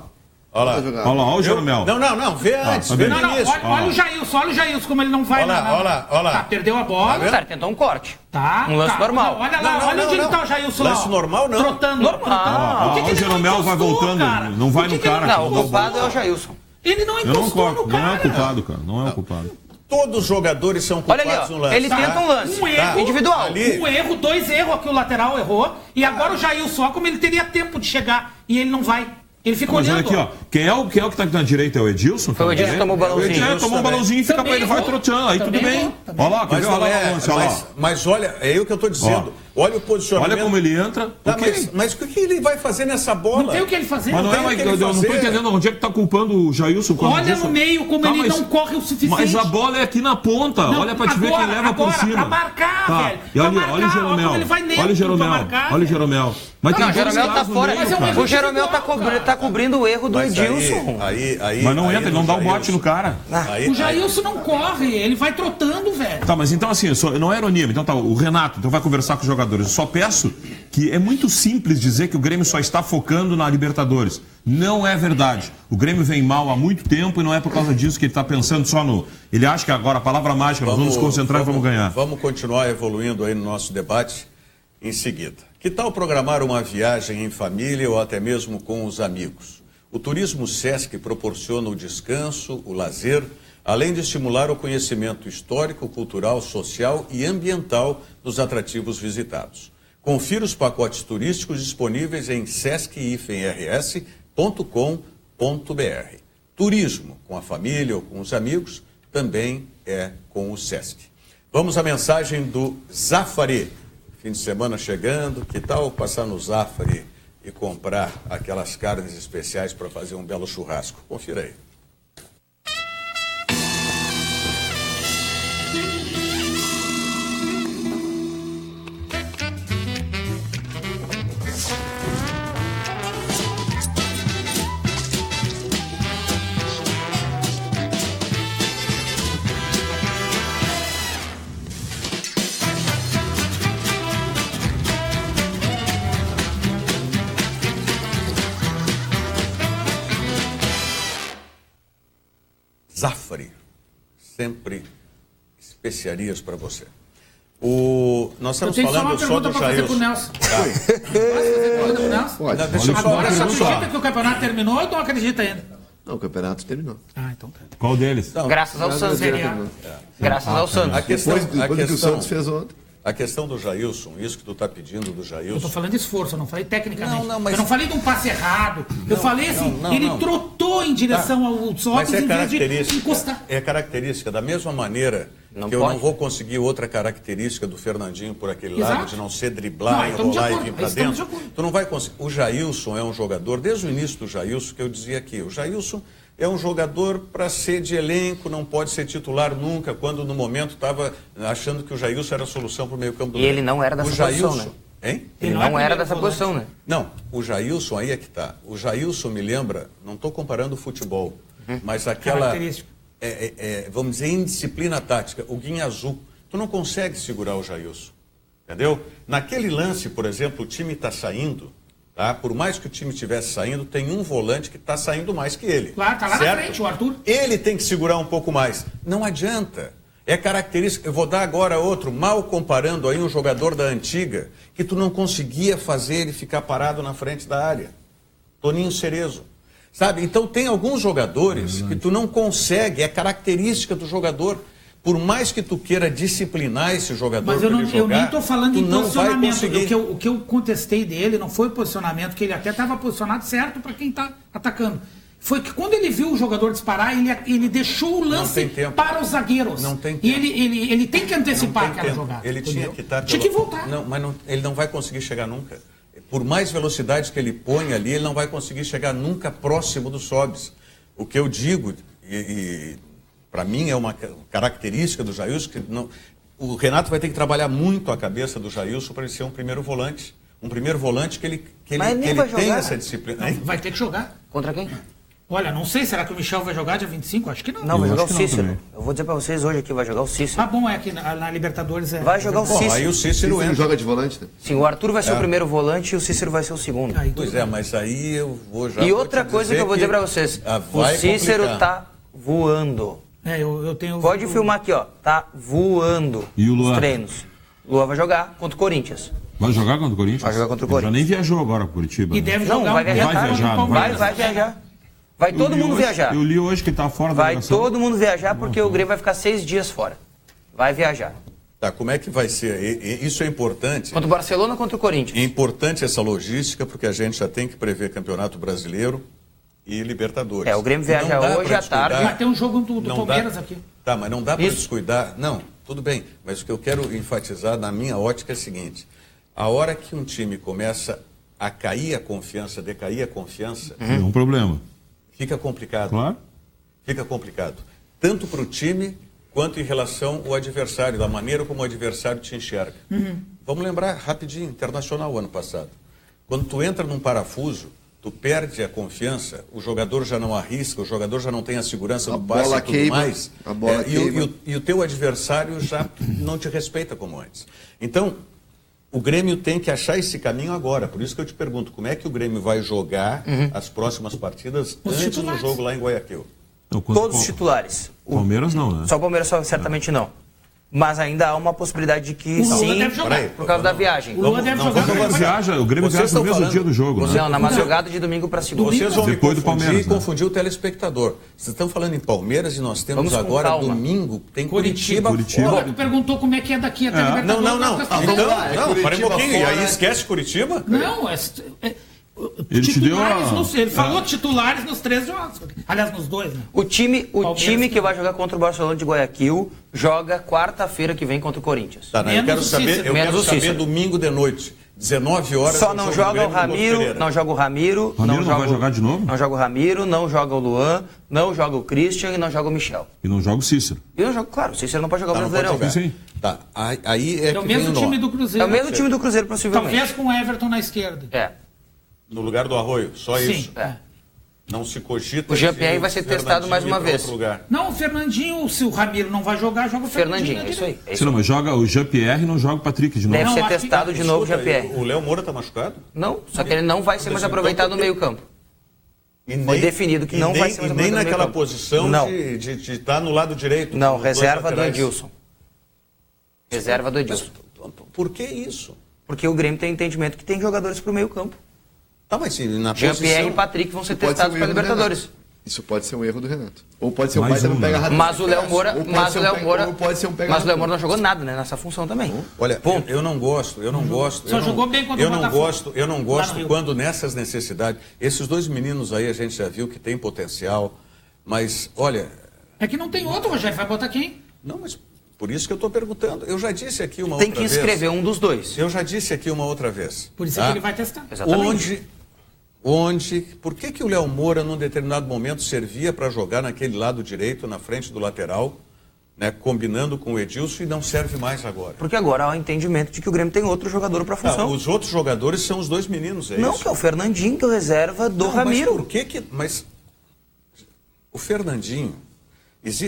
Olha lá, o Jeromel. Não, vê antes, vê no início. Olha o Jailson, como ele não vai. Olha lá. Tá, perdeu a bola. Cara, tentou um corte. Tá. Um lance normal. Olha lá, olha onde ele tá o Jailson. Lance normal não. Trotando. Normal. O Jeromel vai voltando, não vai no cara. Não, o culpado é o Jailson. Ele não encostou no cara. Não é o culpado, cara. Não é o culpado. Todos os jogadores são culpados no lance. Ele tenta um lance. Um erro individual. Um erro, 2 erros aqui o lateral errou. E agora o Jailson, como ele teria tempo de chegar e ele não vai. Ele fica olhando. Mas olha aqui, ó. Quem é o que tá aqui na direita? É o Edilson? Foi o Edilson que tomou o balãozinho. Tomou um balãozinho e fica pra ele, vai trotando. Aí tudo bem. Olha lá, quer ver? Olha lá. Mas olha, é aí o que eu tô dizendo. Olha o posicionamento. Olha como ele entra. Tá, mas o que ele vai fazer nessa bola? Não tem o que ele fazer. Mas não é, eu não estou entendendo onde é que está culpando o Jailson. Olha no meio como ele não corre o suficiente. Mas a bola é aqui na ponta. Não, olha para te ver quem leva por cima. Pra marcar, velho. E olha o Jeromel. Olha o Jeromel. Olha o Jeromel. Mas o Jeromel tá fora. O Jeromel tá cobrindo o erro do Edilson. Mas não entra, ele não dá o bote no cara. O Jailson não corre, ele vai trotando, velho. Tá, mas então assim, não é ironia. Então tá, o Renato então vai conversar com os jogadores. Eu só peço que é muito simples dizer que o Grêmio só está focando na Libertadores. Não é verdade. O Grêmio vem mal há muito tempo e não é por causa disso que ele está pensando só no... Ele acha que agora a palavra mágica, nós vamos nos concentrar e vamos ganhar. Vamos continuar evoluindo aí no nosso debate em seguida. Que tal programar uma viagem em família ou até mesmo com os amigos? O Turismo Sesc proporciona o descanso, o lazer, além de estimular o conhecimento histórico, cultural, social e ambiental dos atrativos visitados. Confira os pacotes turísticos disponíveis em sesc-rs.com.br. Turismo com a família ou com os amigos também é com o Sesc. Vamos à mensagem do Zafari. Fim de semana chegando, que tal passar no Zafari e comprar aquelas carnes especiais para fazer um belo churrasco? Confira aí. Zafari, sempre especiarias para você. Nós estamos falando só do Jailson. Pode. Deixa eu falar. Você acredita que o campeonato terminou ou não acredita ainda? Não, o campeonato terminou. Então tá. Qual deles? Não, graças ao Santos. Graças ao Santos. Depois que o Santos fez ontem. A questão do Jailson, isso que tu está pedindo do Jailson... Eu estou falando de esforço, eu não falei tecnicamente. Mas... Eu não falei de um passe errado. Eu falei assim, ele trotou em direção ao Sócrates em vez de encostar. É característica, da mesma maneira que eu não vou conseguir outra característica do Fernandinho por aquele lado, de não ser driblar, enrolar e vir para dentro. Tu não vai conseguir. O Jailson é um jogador, desde o início do Jailson, que eu dizia aqui, o Jailson é um jogador para ser de elenco, não pode ser titular nunca, quando no momento estava achando que o Jailson era a solução para o meio campo do Grêmio. E ele não era dessa posição, né? Hein? Ele não era dessa posição, né? Não, o Jailson, aí é que tá. O Jailson me lembra, não estou comparando o futebol, mas aquela, vamos dizer, indisciplina tática, o guinha azul. Tu não consegue segurar o Jailson, entendeu? Naquele lance, por exemplo, o time está saindo, tá? Por mais que o time estivesse saindo, tem um volante que está saindo mais que ele. Claro, está lá na frente, o Arthur. Ele tem que segurar um pouco mais. Não adianta. É característica. Eu vou dar agora outro, mal comparando aí um jogador da antiga, que tu não conseguia fazer ele ficar parado na frente da área. Toninho Cerezo. Sabe? Então tem alguns jogadores que tu não consegue, é característica do jogador. Por mais que tu queira disciplinar esse jogador, mas eu nem estou falando em posicionamento. O que eu contestei dele não foi o posicionamento, que ele até estava posicionado certo para quem está atacando. Foi que quando ele viu o jogador disparar, ele deixou o lance para os zagueiros. Não tem tempo. E ele tem que antecipar aquela jogada. Ele tinha que estar... Tinha que voltar. Não, mas ele não vai conseguir chegar nunca. Por mais velocidade que ele põe ali, ele não vai conseguir chegar nunca próximo do Sobis. O que eu digo, para mim é uma característica do Jailson, que o Renato vai ter que trabalhar muito a cabeça do Jailson para ele ser um primeiro volante. Um primeiro volante que ele tem essa disciplina. Não, vai ter que jogar. Contra quem? Olha, não sei, será que o Michel vai jogar dia 25? Acho que não. Não, vai jogar o Cícero. Eu vou dizer pra vocês hoje aqui, vai jogar o Cícero. Ah, bom, é que na Libertadores é... Vai jogar o Cícero. Aí o Cícero entra. Joga de volante, né? Sim, o Arthur vai ser o primeiro volante e o Cícero vai ser o segundo. Pois é, mas aí eu vou já... E outra coisa que eu vou dizer pra vocês, o Cícero tá voando. Eu tenho... Pode filmar aqui, ó. Tá voando os treinos. O Luan vai jogar contra o Corinthians. Vai jogar contra o Corinthians? Vai jogar contra o Corinthians. Já nem viajou agora para Curitiba. E deve jogar. Não, vai viajar. Vai viajar. Vai todo mundo viajar. Eu li hoje que tá fora da delegação. Vai todo mundo viajar porque o Grêmio vai ficar 6 dias fora. Vai viajar. Tá, como é que vai ser? Isso é importante. Contra o Barcelona ou contra o Corinthians? É importante essa logística porque a gente já tem que prever Campeonato Brasileiro e Libertadores. O Grêmio viaja hoje à tarde. Vai ter um jogo do Palmeiras aqui. Tá, mas não dá para descuidar. Não, tudo bem. Mas o que eu quero enfatizar na minha ótica é o seguinte. A hora que um time começa a cair a confiança, decair a confiança, É um problema. fica complicado. Claro. Fica complicado. Tanto para o time, quanto em relação ao adversário, da maneira como o adversário te enxerga. Vamos lembrar rapidinho, Internacional ano passado. Quando tu entra num parafuso, tu perde a confiança, o jogador já não arrisca, o jogador já não tem a segurança do passe e tudo mais. A bola queima. E o teu adversário já não te respeita como antes. Então, o Grêmio tem que achar esse caminho agora. Por isso que eu te pergunto, como é que o Grêmio vai jogar as próximas partidas antes do jogo lá em Guayaquil? Então, Todos os titulares. Palmeiras não, né? Só o Palmeiras certamente não. Mas ainda há uma possibilidade de que O Lula sim, deve jogar. por causa da viagem. O Lula deve jogar. Quando viaja, o Grêmio Vocês viaja no estão mesmo falando- dia do jogo, né? Não, na madrugada de domingo para segunda. Vocês vão me Depois do confundir Palmeiras, e né? confundir o telespectador. Vocês estão falando em Palmeiras e nós temos Vamos com agora, calma. domingo, tem Curitiba. Curitiba. fora. Tu perguntou como é que é daqui até a Não, não, não. Libertadores. Então, vamos lá, é não, para um Curitiba pouquinho. E fora. aí esquece Curitiba? Não, Ele te deu a- ele falou titulares nos 3 jogos. Aliás, nos 2, né? O time Palmeiras que vai jogar contra o Barcelona de Guayaquil joga quarta-feira que vem contra o Corinthians. Tá, não, eu Menos quero o saber, Cícero. eu Menos quero o saber Cícero. domingo de noite, 19 horas. Só o não jogo do joga o Grêmio no Couto Ramiro, Pereira. não joga o Ramiro, Ramiro não vai jogar de novo? Não joga o Ramiro, não joga o Luan, não joga o Christian e não joga o Michel. E não joga o Cícero. E não joga, claro, o Cícero não pode jogar Tá, o não pode Brasileirão. jogar. Sim. Tá, aí é É que o vem mesmo o nó. time do É Cruzeiro. o mesmo time do Cruzeiro, possivelmente. Talvez com o Everton na esquerda. É. No lugar do Arroio, só Sim. isso. É. Não se cogita. O Jean-Pierre de vai ser Fernandinho testado mais ir uma pra vez. outro lugar. Não, o Fernandinho, se o Ramiro não vai jogar, joga o Fernandinho. Fernandinho, é isso aí. É Sim, isso. não, mas joga o Jean-Pierre e não joga o Patrick de novo. Deve Não, ser acho que- testado de novo o Escuta, Jean-Pierre. o Léo Moura tá machucado? Não, só que ele não vai ser mais Então, aproveitado no meio-campo. E Foi definido que e não nem- vai ser mais E nem aproveitado no naquela meio-campo. posição Não. de estar no lado direito. Não, com os dois reserva do laterais. Edilson. Reserva do Edilson. Mas por que isso? Porque o Grêmio tem entendimento que tem jogadores pro meio-campo. Tá, mas se na Jean-Pierre e posição... Patrick vão ser Pode ser testados um para erro do Libertadores. Renato. Isso pode ser um erro do Renato. Ou pode ser um Mais baita um, não pega né? rato. Mas o Léo Moura, Ou pode ser um pega- ou pode ser um pega mas o Léo rato. Moura não jogou nada, né, nessa função também. Olha, Ponto. eu não gosto. Só eu jogou não, bem contra eu o não Botafogo. gosto, eu não Lá no gosto Rio. quando nessas necessidades, esses dois meninos aí a gente já viu que tem potencial, mas olha, É que não tem outro, Rogério. Vai botar quem? não, mas por isso que eu estou perguntando. Eu já disse aqui uma Tem outra que vez. inscrever um dos dois. Eu já disse aqui uma outra vez. Por isso tá? é que ele vai testar. Exatamente. Por que o Léo Moura, num determinado momento, servia para jogar naquele lado direito, na frente do lateral, né, combinando com o Edilson, e não serve mais agora? Porque agora há o entendimento de que o Grêmio tem outro jogador para a Não, função. os outros jogadores são os dois meninos, é Não, isso? que é o Fernandinho, que é o reserva do Não, Ramiro. Mas por que... Mas o Fernandinho...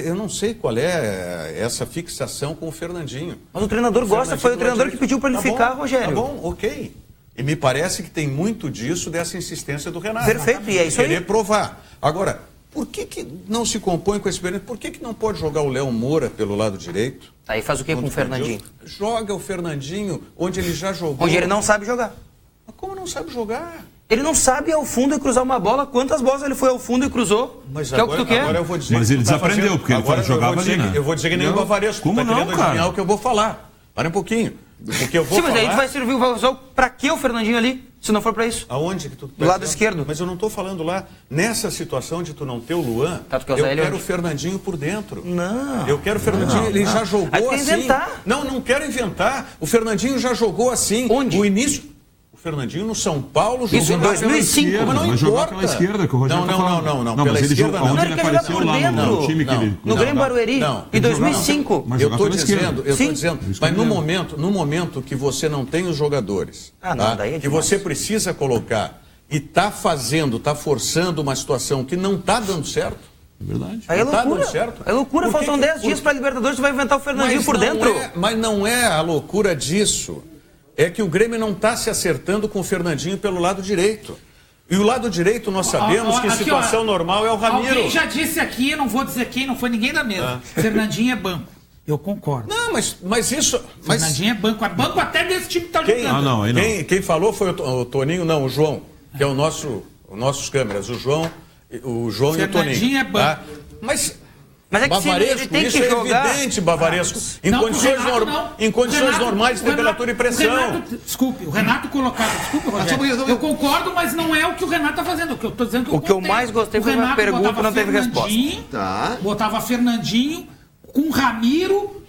Eu não sei qual é essa fixação com o Fernandinho. Mas o treinador gosta, foi o treinador que pediu para ele Tá bom, ficar, Rogério. Tá bom, ok. E me parece que tem muito disso, dessa insistência do Renato. Perfeito, e é isso aí. Querer provar. Agora, por que não se compõe com esse experiência? Por que não pode jogar o Léo Moura pelo lado direito? Aí faz o que com o Fernandinho? Joga o Fernandinho onde ele já jogou. Onde ele não sabe jogar. Mas como não sabe jogar? Ele não sabe ir ao fundo e cruzar uma bola. Quantas bolas ele foi ao fundo e cruzou? Mas que é o que tu quer? agora eu vou dizer Mas que ele tu tá desaprendeu, fazendo- porque ele agora jogava eu vou dizer ali, que- né? Eu vou dizer que nem o Não. Bavaresco. Como tá não, querendo cara? adivinhar o que eu vou falar. Para um pouquinho. Porque eu vou Sim, mas falar... aí tu vai servir o Vasal pra que o Fernandinho ali, se não for pra isso? Aonde que tu Do lado dizendo? esquerdo. Mas eu não estou falando lá. Nessa situação de tu não ter o Luan, Tá, tu quer eu usar ele quero o onde? Fernandinho por dentro. Não. Eu quero o Fernandinho, ele já jogou Aí tu quer assim. inventar. Não quero inventar. O Fernandinho já jogou assim. Onde? O início... O Fernandinho no São Paulo jogou Isso em lá 2005, pela esquerda, mas não vai jogar importa. pela esquerda, que o Rogério tá falando. Não, Não, pela mas ele esquerda jogou- não. onde Ele ele quer jogar apareceu por lá dentro. no time que Não. ele... No Grêmio Barueri, Não. em 2005. Mas Eu jogar estou pela esquerda. dizendo, eu Sim. estou dizendo, Isso mas que eu no momento que você não tem os jogadores, Ah, não, daí é que demais. você precisa colocar e está forçando uma situação que não está dando certo. É verdade. Aí é Não tá loucura. dando certo. É loucura, Por que faltam que- 10 dias pra Libertadores, tu vai inventar o Fernandinho Mas por não dentro. mas não é a loucura disso. É que o Grêmio não está se acertando com o Fernandinho pelo lado direito. E o lado direito nós sabemos que Aqui, situação ó, normal é o Ramiro. Alguém já disse aqui, não vou dizer quem, não foi ninguém da mesa. Fernandinho é banco. Eu concordo. Não, mas isso... Mas Fernandinho é banco. É banco até desse time que tá quem, jogando. Ah, não, aí não. quem falou foi o Toninho, não, o João, que é os nossos câmeras. O João e o Fernandinho Toninho. é banco. Tá? Mas Mas é que se ele Bavaresco, tem isso que é jogar... evidente, Bavaresco. Em Não, condições, o Renato não. em condições O Renato- normais de o Renato- temperatura e pressão. Desculpe, o Renato colocava. Desculpe, Rogério. Eu concordo, mas não é o que o Renato está fazendo. O que eu estou dizendo que eu O que eu contei. mais gostei O foi uma Renato pergunta botava e não teve resposta. Fernandinho, Tá. Botava Fernandinho com Ramiro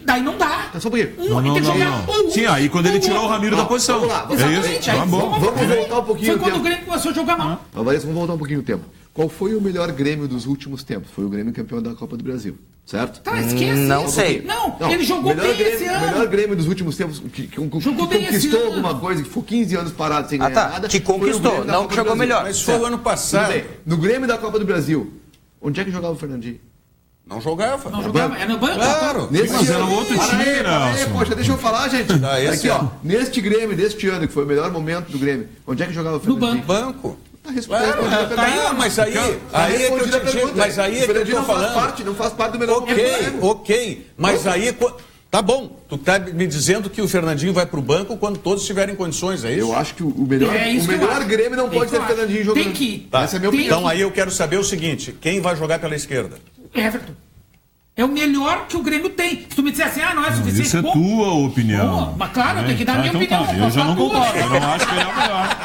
Daí não dá. Só um pouquinho. Tem que jogar ou Sim, aí quando ele tirou o Ramiro da posição. Vamos lá. É isso, tá bom. Vamos voltar um pouquinho Foi no quando o tempo. Grêmio começou a jogar mal. Vamos voltar um pouquinho no tempo. Qual foi o melhor Grêmio dos últimos tempos? Foi o Grêmio campeão da Copa do Brasil, certo? Tá, esquece. Não isso. sei. Não, ele jogou bem esse O melhor ano. Grêmio dos últimos tempos que Jogou bem esse conquistou ano. alguma coisa, que ficou 15 anos parado sem ganhar nada. Que foi o conquistou, Grêmio da não Copa que do jogou Brasil. melhor. Mas foi o ano Tudo passado. bem. No Grêmio da Copa do Brasil, onde é que jogava o Fernandinho? Não jogava. Não jogava, é no banco. Claro. Mas era outro time, Nelson. Poxa, deixa eu falar, gente. Esse Aqui, ó, ano. neste Grêmio, deste ano, que foi o melhor momento do Grêmio, onde é que jogava o Fernandinho? Banco. Tá respondendo. Mas aí é que eu te digo, mas aí é que eu tô falando. Não faz parte do melhor momento do Grêmio. Ok, mas aí... Tá bom, tu tá me dizendo que o Fernandinho vai pro banco quando todos tiverem condições, é isso? Eu acho que o melhor, É isso o que eu melhor acho. Grêmio não É pode isso que ter eu Fernandinho acho. jogando. Tem que. Essa é a minha opinião. Então aí eu quero saber o seguinte, quem vai jogar pela esquerda? Everton. É o melhor que o Grêmio tem. Se tu me disser assim, não é suficiente. Isso é bom, tua opinião. bom, mas claro, eu tenho que dar a minha então opinião. tá. vou Eu já falar não tua. concordo. Eu não acho que ele é o melhor.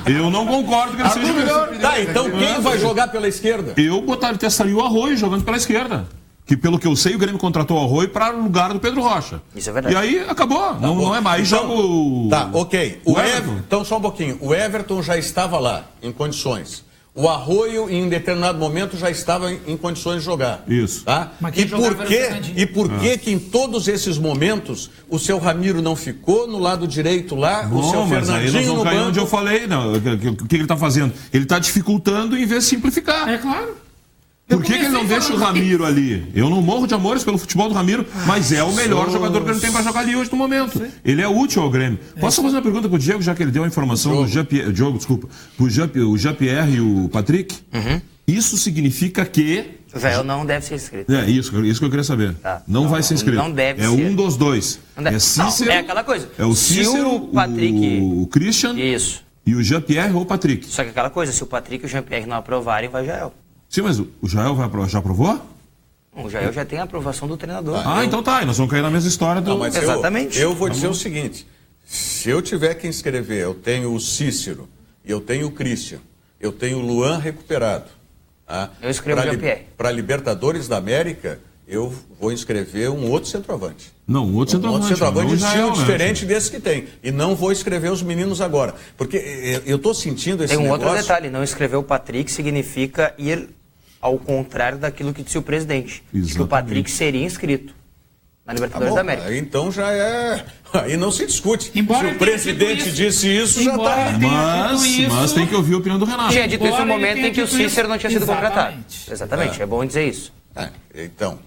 Eu não concordo que ele seja o melhor. Tá, então quem vai jogar pela esquerda? Eu testaria o Arroio jogando pela esquerda. Que pelo que eu sei, o Grêmio contratou o Arroio para o lugar do Pedro Rocha. Isso é verdade. E aí acabou. Não é mais. Então, Joga o. Tá, ok. o O Everton. Então, só um pouquinho. O Everton já estava lá, em condições. O Arroio, em determinado momento, já estava em condições de jogar. Isso. Tá? Mas quem E jogava por era o quê? Fernandinho. E por que em todos esses momentos o seu Ramiro não ficou no lado direito lá, o seu Não, mas aí nós Fernandinho no vamos cair banco? onde eu falei. Não, o que ele está fazendo? Ele está dificultando em vez de simplificar. É claro. Por que ele não deixa o Ramiro ali? Eu não morro de amores pelo futebol do Ramiro, mas é o melhor jogador que ele tem para jogar ali hoje no momento. Ele é útil ao Grêmio. Posso fazer uma pergunta pro Diego, já que ele deu a informação do Diogo, desculpa, o Jean-Pierre e o Patrick? Isso significa que... O Jael não deve ser inscrito. É isso que eu queria saber. Tá. Não vai ser inscrito. Não deve é ser. um dos dois. Não deve- É Cícero. Não, é aquela coisa. É o Se Cícero, o Patrick- o Christian Isso. e o Jean-Pierre ou o Patrick. Só que aquela coisa, se o Patrick e o Jean-Pierre não aprovarem, vai o Jael. Sim, mas o Jael já aprovou? O Jael já tem a aprovação do treinador. Então tá. E nós vamos cair na mesma história do... Não, mas Exatamente. Eu vou dizer o seguinte: se eu tiver que inscrever, eu tenho o Cícero, e eu tenho o Christian, eu tenho o Luan recuperado. Tá? Eu escrevo o Jean-Pierre. Para Libertadores da América, eu vou inscrever um outro centroavante. Não, um outro centroavante. Um outro centroavante de não o estilo Jael, né? diferente desse que tem. E não vou escrever os meninos agora. Porque eu estou sentindo esse Tem um negócio... outro detalhe, não escrever o Patrick significa ir ao contrário daquilo que disse o presidente. De que o Exatamente. Patrick seria inscrito na Tá Libertadores bom, da América. aí então já é... Aí não se discute. Embora se ele o tenha presidente dito isso. disse isso, já Embora está... ele tenha dito isso. Mas tem que ouvir a opinião do Renato. Tinha dito isso no Embora ele momento tenha em que o dito isso. Cícero não tinha sido contratado. Exatamente. Exatamente, é bom dizer isso. Então,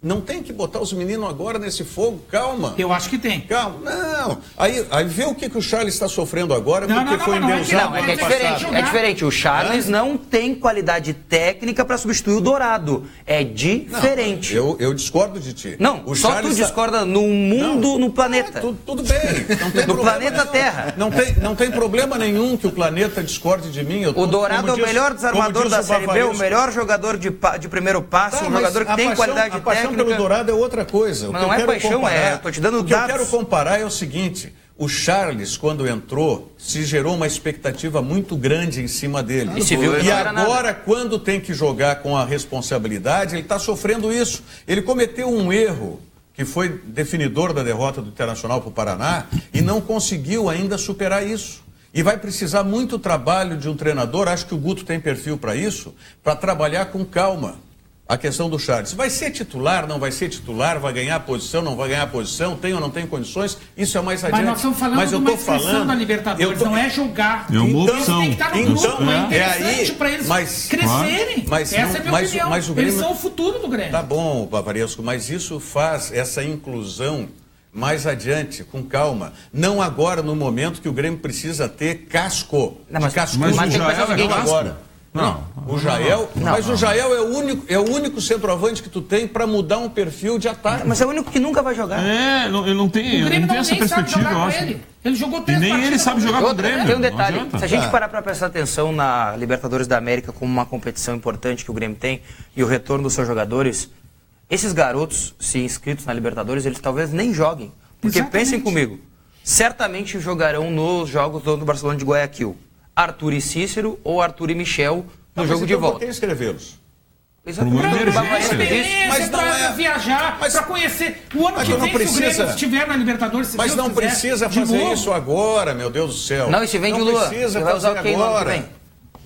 não tem que botar os meninos agora nesse fogo, calma. Eu acho que tem. Calma, não. Aí vê o que o Charles está sofrendo agora, Não, porque não, foi não, não, endeusado Não, é que é ano diferente. passado. É diferente. O Charles não tem qualidade técnica para substituir o Dourado. É diferente. Eu discordo de ti. Não, o só tu Charles tá- discorda no mundo, no planeta. Tudo bem. Não tem No problema planeta nenhum. Terra. Não tem problema nenhum que o planeta discorde de mim. O Dourado é o melhor desarmador da Série B, o melhor melhor jogador de primeiro passo, um jogador que tem qualidade a paixão técnica. pelo Dourado é outra coisa. O Mas que não eu é quero paixão, comparar- eu tô te dando O que eu dados. quero comparar é o seguinte: o Charles, quando entrou, se gerou uma expectativa muito grande em cima dele. E se viu que E não era agora, quando tem que jogar com a responsabilidade, ele está sofrendo isso. Ele cometeu um erro que foi definidor da derrota do Internacional para o Paraná e não conseguiu ainda superar isso. E vai precisar muito trabalho de um treinador, acho que o Guto tem perfil para isso, para trabalhar com calma a questão do Charles. Vai ser titular, não vai ser titular, vai ganhar posição, não vai ganhar posição, tem ou não tem condições, isso é mais adiante. Mas nós estamos falando de uma inscrição da Libertadores, não é jogar. É uma Eles opção. têm que estar no Então, grupo, é é interessante aí, para eles mas- crescerem. mas Essa não- é a minha mas- opinião. mas o Grêmio- Eles são o futuro do Grêmio. Tá bom, Bavaresco, mas isso faz essa inclusão mais adiante, com calma. Não agora, no momento que o Grêmio precisa ter casco. Não, mas- cascudo. mas o tem que pensar Jael o seguinte, é casco? agora. Não. O Jael, mas o Jael é o único centroavante que tu tem para mudar um perfil de ataque. Mas é o único que nunca vai jogar. Ele não tem, O ele Grêmio não tem nem essa sabe perspectiva, jogar eu com acho. ele. Ele jogou E 3 nem partidas ele sabe com jogar com o Outra, Grêmio. tem um não detalhe, adianta. se a gente parar para prestar atenção na Libertadores da América como uma competição importante que o Grêmio tem e o retorno dos seus jogadores, esses garotos, se inscritos na Libertadores, eles talvez nem joguem. Porque Exatamente. pensem comigo, certamente jogarão nos jogos do Barcelona de Guayaquil. Arthur e Cícero ou Arthur e Michel no Mas jogo de então, volta. por que escrevê-los? Exato. Por uma Pra emergência. Mas não pra é- viajar, mas- pra conhecer. O ano mas que não vem, se o precisa- Grêmio estiver na Libertadores, se Mas Deus não quiser, precisa de fazer novo. isso agora, meu Deus do céu. Não, e se vem de Não Luan? precisa Você vai usar fazer o quê no ano que agora. vem?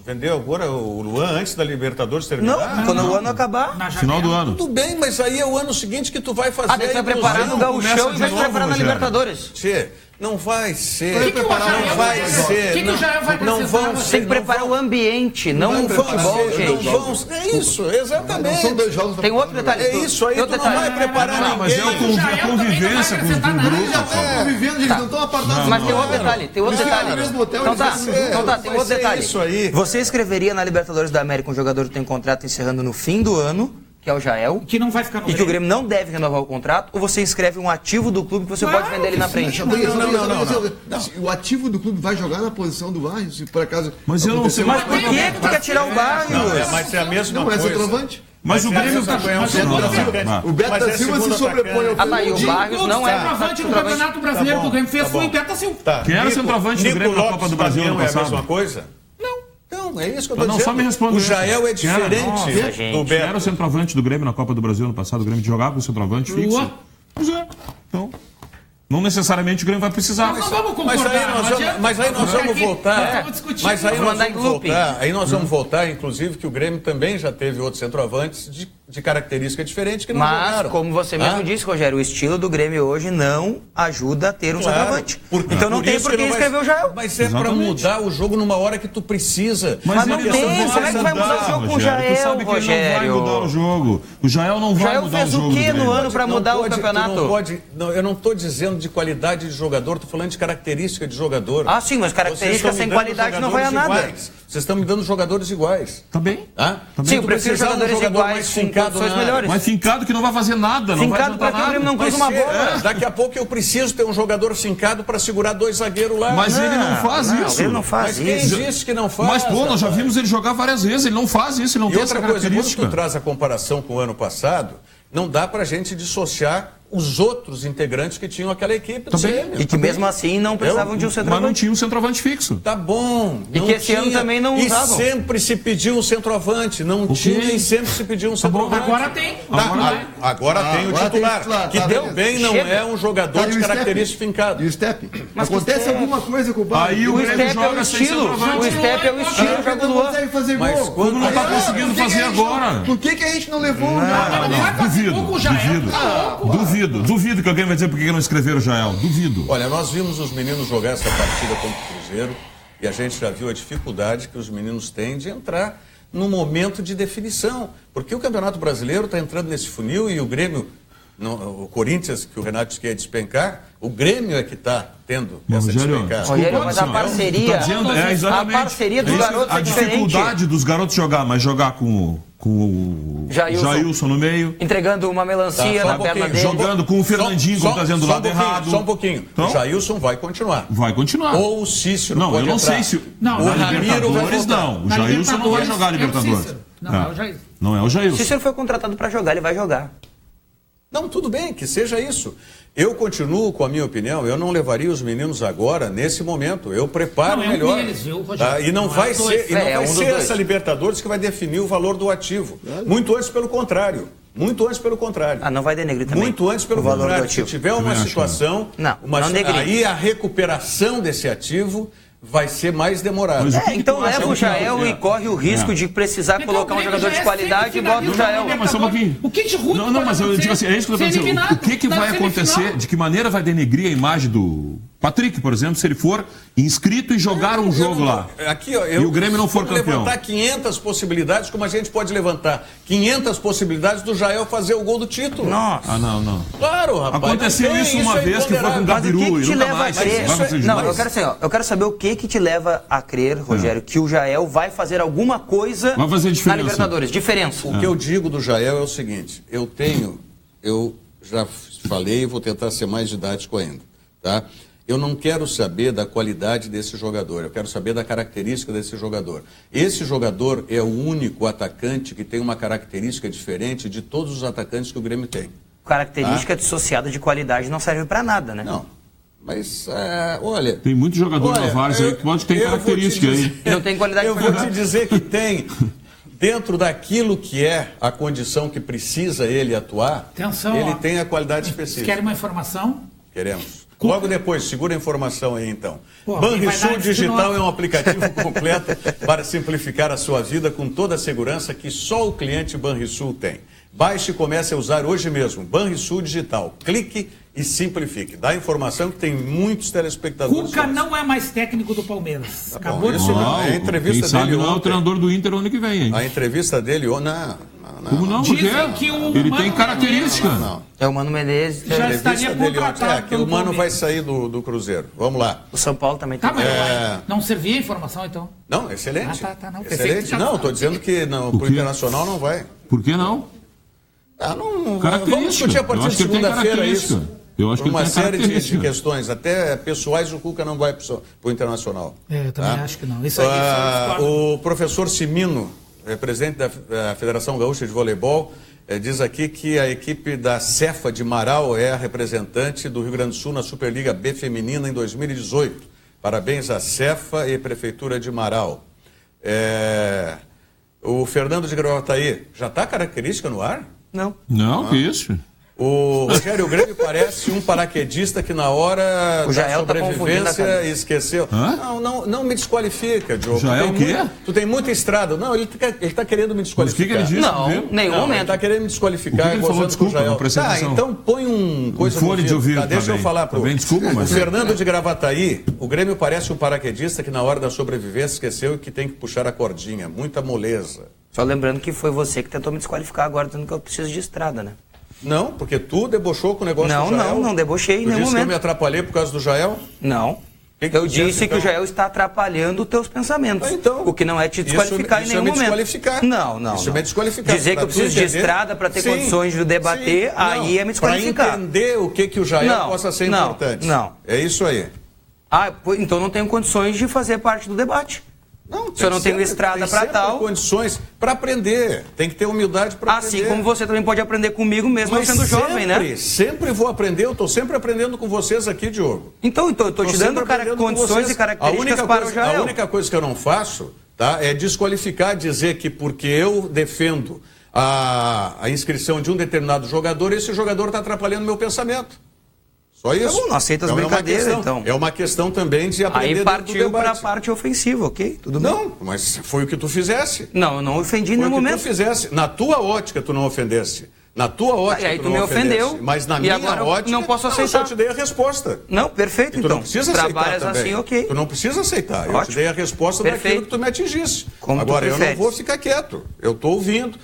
Entendeu? Agora o Luan, antes da Libertadores terminar. Não, quando o ano acabar. Na Final do janela. ano. Tudo bem, mas aí é o ano seguinte que tu vai fazer. Ah, daí você vai preparar no Gauchão e vai se novo, preparar na Rogério. Libertadores. Tchê, não vai ser. O que o Jael não vai ser. O que o Jael vai não acrescentar? vão Tem ser. que preparar o ambiente, não o futebol, gente. Não vão, é isso, exatamente. São 2 jogos. Tem outro detalhe. É isso aí, Tem tu outro não vai detalhe. preparar Não, mas ninguém. é a convivência com o grupo. Estão convivendo, eles não estão apartados. Mas tem outro detalhe, tem outro Eles ficam detalhe. no mesmo hotel, Então eles tá, vão ser- então tá, tem vai outro ser detalhe. isso aí. Você escreveria na Libertadores da América um jogador que tem contrato encerrando no fim do ano, que é o Jael, Que não vai ficar no e que o Grêmio não deve renovar o contrato, ou você escreve um ativo do clube que você pode vender ele na frente? O ativo do clube vai jogar na posição do Barrios, se por acaso. Mas eu não sei Mas por que tu quer tirar o Barrios? Mas é a mesma Não é coisa. centroavante? Mas o Grêmio Mas é o segundo atacante. O Beto Mas da é Silva se segundo sobrepõe ao Ah, tá, e o Barrios não é centroavante no Campeonato Brasileiro que o Grêmio fez tá foi bom. o Beta Silva. Tá. Quem era o centroavante do Grêmio na Lopes Copa do Brasil ano Fabião é a passado? mesma coisa? Não, é isso que eu tô Não, dizendo. só me responde O isso. Jael é Quem era? diferente Nossa, do gente. Quem era o Beto. centroavante do Grêmio na Copa do Brasil ano passado? O Grêmio jogava com o centroavante fixo? Luan. Pois é. Então, não necessariamente o Grêmio vai precisar. Nós não vamos concordar. Mas aí nós não vamos, adianta. mas aí nós vamos Aqui, voltar. nós vamos discutir. Mas aí Vamos nós mandar em vamos looping. voltar. Aí nós vamos voltar, inclusive, que o Grêmio também já teve outros centroavantes de característica diferente que não Mas, jogaram. como você mesmo Ah? disse, Rogério, o estilo do Grêmio hoje não ajuda a ter um Claro. centroavante. Então não Por tem isso por que que não vai- escrever o Jael. Mas é pra Exatamente. mudar o jogo numa hora que tu precisa. Mas não ele tem, vai como é que vai mudar o jogo com o Rogério. Tu Jael, sabe que ele não vai Rogério? mudar o jogo. O Jael não vai Jael mudar fez o o jogo. quê do no Grêmio. ano pra Não mudar o pode- tu campeonato? Não pode, não, eu não estou dizendo de qualidade de jogador, estou falando de característica de jogador. Ah, sim, mas característica Vocês estão me sem dando qualidade não vai a jogadores nada. iguais. Vocês estão me dando jogadores iguais. Tá bem. Tá? Sim, eu Tu prefiro precisar de um jogadores jogador iguais mais com fincado condições na área. melhores. Mas fincado que não vai fazer nada, não vai Fincado adiantar pra que o nada. Grêmio não Vai cruza uma ser, bola. daqui a pouco eu preciso ter um jogador fincado para segurar 2 zagueiros lá. Mas ele não faz Não, isso. ele não faz Mas quem isso. disse que não faz? Mas, pô, nós já rapaz? vimos ele jogar várias vezes. Ele não faz isso, ele não E tem essa outra coisa, quando característica. tu traz a comparação com o ano passado, não dá pra gente dissociar os outros integrantes que tinham aquela equipe do Tá bem. Grêmio. E que mesmo assim não precisavam de um Mas não centroavante. tinha um centroavante fixo. Tá bom. E não que esse ano tinha. também não E usavam. sempre se pediu um centroavante. Não tinha e sempre se pediu um centroavante. Agora tem. Tá, agora tem o agora tem titular. titular, Que tá, deu beleza. bem, não Chega. é um jogador Tá, e de o característica Step? fincado. E o Step? Mas Acontece o Step- alguma coisa com o Barrios? Aí O Grêmio Step é joga o sem estilo. centroavante. O Step é o estilo, joga não no Luan. consegue fazer Mas gol. quando não tá Aí, conseguindo por que fazer a gente agora? não- Por que a gente não levou um Não vai fazer gol com o Jael. Duvido que alguém vai dizer por que não escreveram o Jael. Duvido. Olha, nós vimos os meninos jogar essa partida contra o Cruzeiro e a gente já viu a dificuldade que os meninos têm de entrar no momento de definição. Porque o Campeonato Brasileiro está entrando nesse funil e o Grêmio, o Corinthians, que o Renato disse que ia despencar, o Grêmio é que está tendo essa Rogério, despencada. Rogério, mas a Desculpa, parceria, tá dizendo, é, a exatamente. parceria dos Isso, garotos a é diferente. dificuldade dos garotos jogar, mas jogar com o Jailson no meio, Entregando uma melancia Tá, só na um perna pouquinho, dele. jogando com o Fernandinho, como tá dizendo do lado um pouquinho, errado. Só um pouquinho. Então? O Jailson vai continuar. vai continuar. Ou o Cícero Não, pode eu não entrar. sei se. Não, o na Ramiro vai Libertadores, voltar. não. O Na Jailson não vai Libertadores, jogar a é o Libertadores. Cícero. Não, é o Jailson. Não é o Jailson. Cícero foi contratado pra jogar, ele vai jogar. Não, tudo bem, que seja isso. Eu continuo com a minha opinião, eu não levaria os meninos agora, nesse momento. Eu preparo Não, é um melhor. deles, viu, Rogério? Tá? E não Não é vai os dois. ser, e não É, vai um dos ser dois. essa Libertadores que vai definir o valor do ativo. Muito antes, pelo contrário. Muito antes, pelo contrário. Ah, não vai denegrir também. Muito antes, pelo o valor contrário. do Se ativo. tiver uma Também acho, situação, Não, uma- não negri. aí a recuperação desse ativo vai ser mais demorada. Mas o que Então tu acha leva o que- Jael é. e corre o risco É. de precisar Então, colocar um o Grêmio jogador já de é qualidade e bota o semifinalista Jael. da Não, mas só um pouquinho. O que de ruim Não, mas eu digo assim, é isso que eu estou dizendo. O que vai acontecer, de que maneira vai denegrir a imagem do Patrick, por exemplo, se ele for inscrito e jogar um jogo lá? Aqui, ó, E o Grêmio não for vamos campeão. levantar 500 possibilidades, como a gente pode levantar 500 possibilidades do Jael fazer o gol do título. Nossa. Ah, não. Claro, rapaz. Aconteceu não tem, isso uma é vez que foi com o imponderável. Mas o Gabiru que e te nunca leva a mais. crer? Vai acontecer de Não, novo. eu quero assim, ó, eu quero saber o que te leva a crer, Rogério, que o Jael vai fazer alguma coisa Vai fazer diferença. na Libertadores. Diferença. O que eu digo do Jael é o seguinte, eu já falei e vou tentar ser mais didático ainda, tá? Eu não quero saber da qualidade desse jogador, eu quero saber da característica desse jogador. Esse jogador é o único atacante que tem uma característica diferente de todos os atacantes que o Grêmio tem. Característica dissociada de qualidade não serve pra nada, né? Não, mas olha... Tem muito jogador na Várzea aí que pode ter eu vou te característica aí. dizer- Não tem qualidade Eu pra vou jogar. te dizer que tem. dentro daquilo que é a condição que precisa ele atuar, Atenção, ele ó. tem a qualidade Vocês específica. querem uma informação? Queremos. Logo depois, segura a informação aí então. Pô, quem vai dar Banrisul antes de Digital nós? é um aplicativo completo para simplificar a sua vida com toda a segurança que só o cliente Banrisul tem. Baixe e comece a usar hoje mesmo. Banrisul Digital. Clique e simplifique. Dá informação que tem muitos telespectadores. Cuca não é mais técnico do Palmeiras. Tá Acabou bom, de isso ser. não. É a entrevista quem sabe dele não é o ontem. treinador do Inter ano que vem, hein? A entrevista dele ontem. Como não? Porque Dizem que o ele Mano tem característica. Não. É o Mano Menezes. Já A estaria entrevista dele ontem. contratado Que pelo o Mano vai Palmeiras. sair do Cruzeiro. Vamos lá. O São Paulo também Tá, tem. mas não servia a informação, então. Não, excelente. Tá, não. Excelente. Perfeito. Não, estou dizendo que não, pro quê? Internacional não vai. Por que não? Não, Característica. vamos discutir a partir Eu acho de que ele tem segunda-feira característica. isso. Eu acho que Por uma ele tem série de característica. questões, até pessoais, o Cuca não vai para o Internacional. Eu também Tá? acho que não. Isso aí, isso eu discordo. O professor Simino, presidente da Federação Gaúcha de Voleibol, diz aqui que a equipe da Cefa de Marau é a representante do Rio Grande do Sul na Superliga B Feminina em 2018. Parabéns à Cefa e Prefeitura de Marau. O Fernando de Gravataí, já está característica no ar? Não. Não, que isso? O Rogério Grêmio parece um paraquedista que na hora O da Jael tá confundindo a sobrevivência cabeça. esqueceu. Hã? Não me desqualifica, Diogo. Jael o quê? Tu tem muita estrada. Não, ele tá querendo me Mas o que desqualificar. ele disse? Não, Viu? nenhum Não, ele momento. tá querendo me desqualificar. O que ele falou? gozando com o Desculpa, Jael. não prestei Tá, atenção. então põe um coisa fone de ouvido Tá, deixa também. eu falar pro... Também, desculpa, mas- O Fernando de Gravataí, o Grêmio parece um paraquedista que na hora da sobrevivência esqueceu que tem que puxar a cordinha. Muita moleza. Só lembrando que foi você que tentou me desqualificar agora, dizendo que eu preciso de estrada, né? Não, porque tu debochou com o negócio Não, do Jael. não debochei em Tu nenhum disse que eu momento. me atrapalhei por causa do Jael? Não. Que Eu tu disse, disse que então? o Jael está atrapalhando os teus pensamentos. Então, o que não é te desqualificar isso em nenhum é me momento. desqualificar. Não. Isso é me desqualificar. Dizer que Pra eu tu preciso de entender- estrada para ter Sim, condições de debater, sim. aí Não, é me desqualificar. Para entender o que o Jael Não, possa ser não, importante. não. É isso aí. Então não tenho condições de fazer parte do debate. Não, Se eu não tenho sempre- estrada tem pra sempre tal- condições para aprender. Tem que ter humildade para aprender. Assim como você também pode aprender comigo mesmo Mas eu sendo jovem, né? Sempre vou aprender. Eu estou sempre aprendendo com vocês aqui, Diogo. Então eu tô te Tô dando sempre aprendendo com condições vocês. e características para o A Jael. única coisa que eu não faço, tá, é desqualificar, dizer que porque eu defendo a inscrição de um determinado jogador, esse jogador está atrapalhando meu pensamento. Só isso. Tá bom, não aceita as Então, brincadeiras, é uma questão, então. É uma questão também de aprender Aí dentro do partiu para a debate. parte ofensiva, ok? Tudo bem? Não, mas foi o que tu fizesse. Não, eu não ofendi em Foi nenhum o que tu momento. fizesse. Na tua ótica, tu não ofendesse. Na tua ótica, E aí tu tu não me ofendesse. ofendeu, Mas na e minha agora eu ótica, não posso eu só aceitar. te dei a resposta. Não, perfeito, E tu então. não precisa aceitar Trabalhas também. assim, ok. Tu não precisa aceitar. Eu te Ótimo. dei a resposta daquilo Perfeito. que tu me atingisse. Como tu Agora, eu não preferes. vou ficar quieto. Eu estou ouvindo.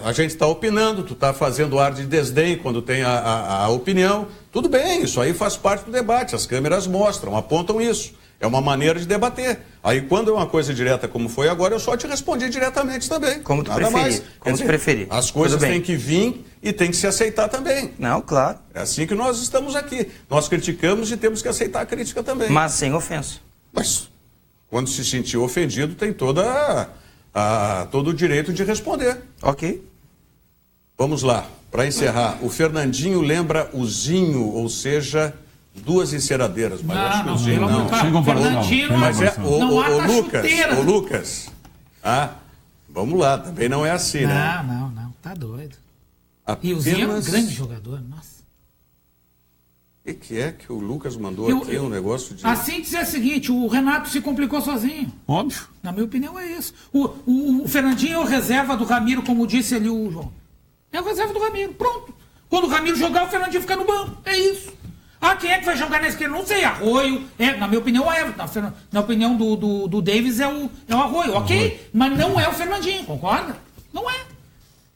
A gente está opinando, tu está fazendo ar de desdém quando tem a opinião. Tudo bem, isso aí faz parte do debate. As câmeras mostram, apontam isso. É uma maneira de debater. Aí, quando é uma coisa direta como foi agora, eu só te respondi diretamente também. Como tu Nada preferir. mais. Como Quer tu dizer, preferir. As coisas Tudo bem. têm que vir e têm que se aceitar também. Não, claro. É assim que nós estamos aqui. Nós criticamos e temos que aceitar a crítica também. Mas sem ofensa. Mas, quando se sentir ofendido, tem todo o direito de responder. Ok. Vamos lá, para encerrar. O Fernandinho lembra o Zinho, ou seja, duas enceradeiras. Mas eu acho que o Zinho pelo não. amor de Sem comparação. Fernandinho, Sem Mas é comparação. não mata chuteira. O Lucas. Vamos lá, também não é assim, né? Não, tá doido. E o Zinho é um grande jogador, nossa. O que é que o Lucas mandou Eu- aqui? Um negócio de... Assim dizer o seguinte, o Renato se complicou sozinho. Óbvio. Na minha opinião é isso. O Fernandinho é o reserva do Ramiro, como disse ali o João. É o reserva do Ramiro, pronto. Quando o Ramiro jogar, o Fernandinho fica no banco. É isso. Quem é que vai jogar na esquerda? Não sei, Arroio. Na minha opinião, é Everton. Na opinião do Davis, é o Arroio. Ok? Mas não é o Fernandinho, concorda? Não é.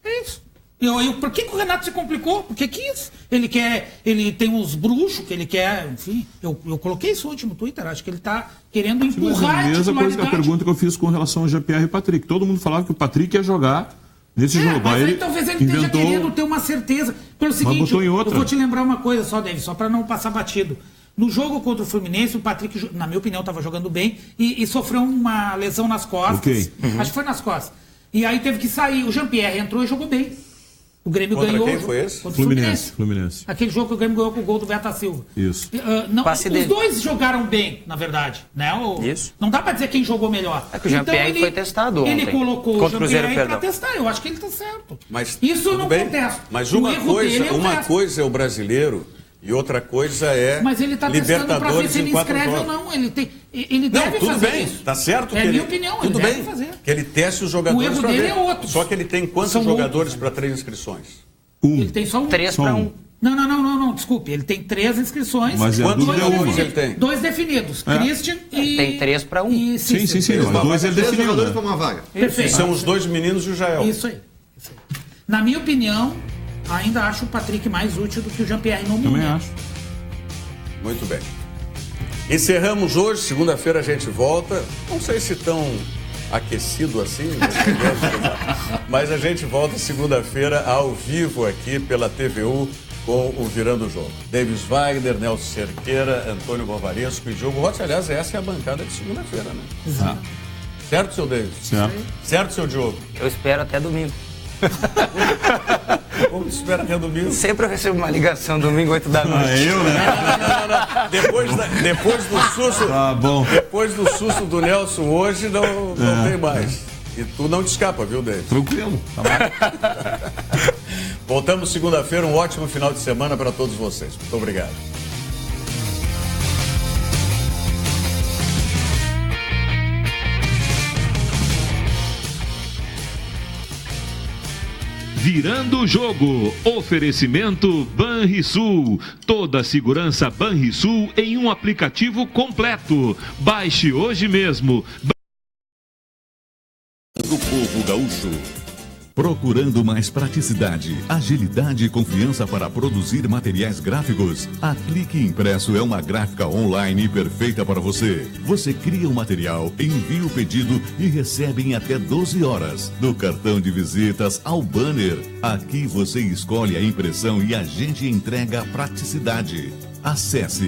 É isso. Por que o Renato se complicou? Porque quis. Ele tem uns bruxos que ele quer, enfim. Eu coloquei isso ontem no Twitter. Acho que ele está querendo Mas empurrar a a mesma coisa que a titularidade. pergunta que eu fiz com relação ao GPR e Patrick. Todo mundo falava que o Patrick ia jogar nesse jogo. Mas Aí aí talvez ele esteja querendo ter uma certeza. Pelo seguinte, botou em outra. eu vou te lembrar uma coisa só, David, só para não passar batido. No jogo contra o Fluminense, o Patrick, na minha opinião, estava jogando bem e sofreu uma lesão nas costas. Ok. Acho que foi nas costas. E aí teve que sair. O Jean-Pierre entrou e jogou bem. O Grêmio Contra ganhou. quem foi esse? Contra o Fluminense. Aquele jogo que o Grêmio ganhou com o gol do Beta Silva. Isso. Os dois jogaram bem, na verdade. Né? Isso. Não dá pra dizer quem jogou melhor. É que o Jean-Pierre foi testado ontem. Ele colocou contra o Jean-Pierre pra testar. Eu acho que ele tá certo. Mas, isso eu não contesto. Mas uma coisa é o brasileiro e outra coisa é mas ele tá testando pra ver se ele inscreve ou não. Ele deve tudo fazer bem, isso. tá certo que minha opinião, tudo ele bem, deve fazer. Que ele teste os jogadores. O erro dele é outro. Só que ele tem quantos jogadores para 3 inscrições? Ele tem só 3 para 1. Não, desculpe. Ele tem 3 inscrições. Mas quantos jogadores ele tem? 2 definidos. Christian e... Tem 3 para 1. Sim. Mas 2 ele definiu, né? Para uma vaga. Perfeito. E são os 2 meninos e o Jael. Isso aí. Na minha opinião, ainda acho o Patrick mais útil do que o Jean-Pierre no momento. Também acho. Muito bem. Encerramos hoje, segunda-feira a gente volta. Não sei se tão aquecido assim, mas a gente volta segunda-feira ao vivo aqui pela TVU com o Virando o Jogo. Davis Wagner, Nelson Cerqueira, Antônio Bovaresco e Diogo Rotti. Aliás, essa é a bancada de segunda-feira, né? Exato. Certo, seu Davis? Certo, seu Diogo? Eu espero até domingo. Como espera até domingo? Sempre eu recebo uma ligação domingo, 8 da noite. Eu, né? Não. Depois do susto. Tá bom. Depois do susto do Nelson hoje, não tem mais. E tu não te escapa, viu, David? Tranquilo. Tá bom. Voltamos segunda-feira, um ótimo final de semana para todos vocês. Muito obrigado. Virando o jogo. Oferecimento Banrisul. Toda a segurança Banrisul em um aplicativo completo. Baixe hoje mesmo. Do povo gaúcho. Procurando mais praticidade, agilidade e confiança para produzir materiais gráficos? A Clique Impresso é uma gráfica online perfeita para você. Você cria o material, envia o pedido e recebe em até 12 horas. Do cartão de visitas ao banner. Aqui você escolhe a impressão e a gente entrega a praticidade. Acesse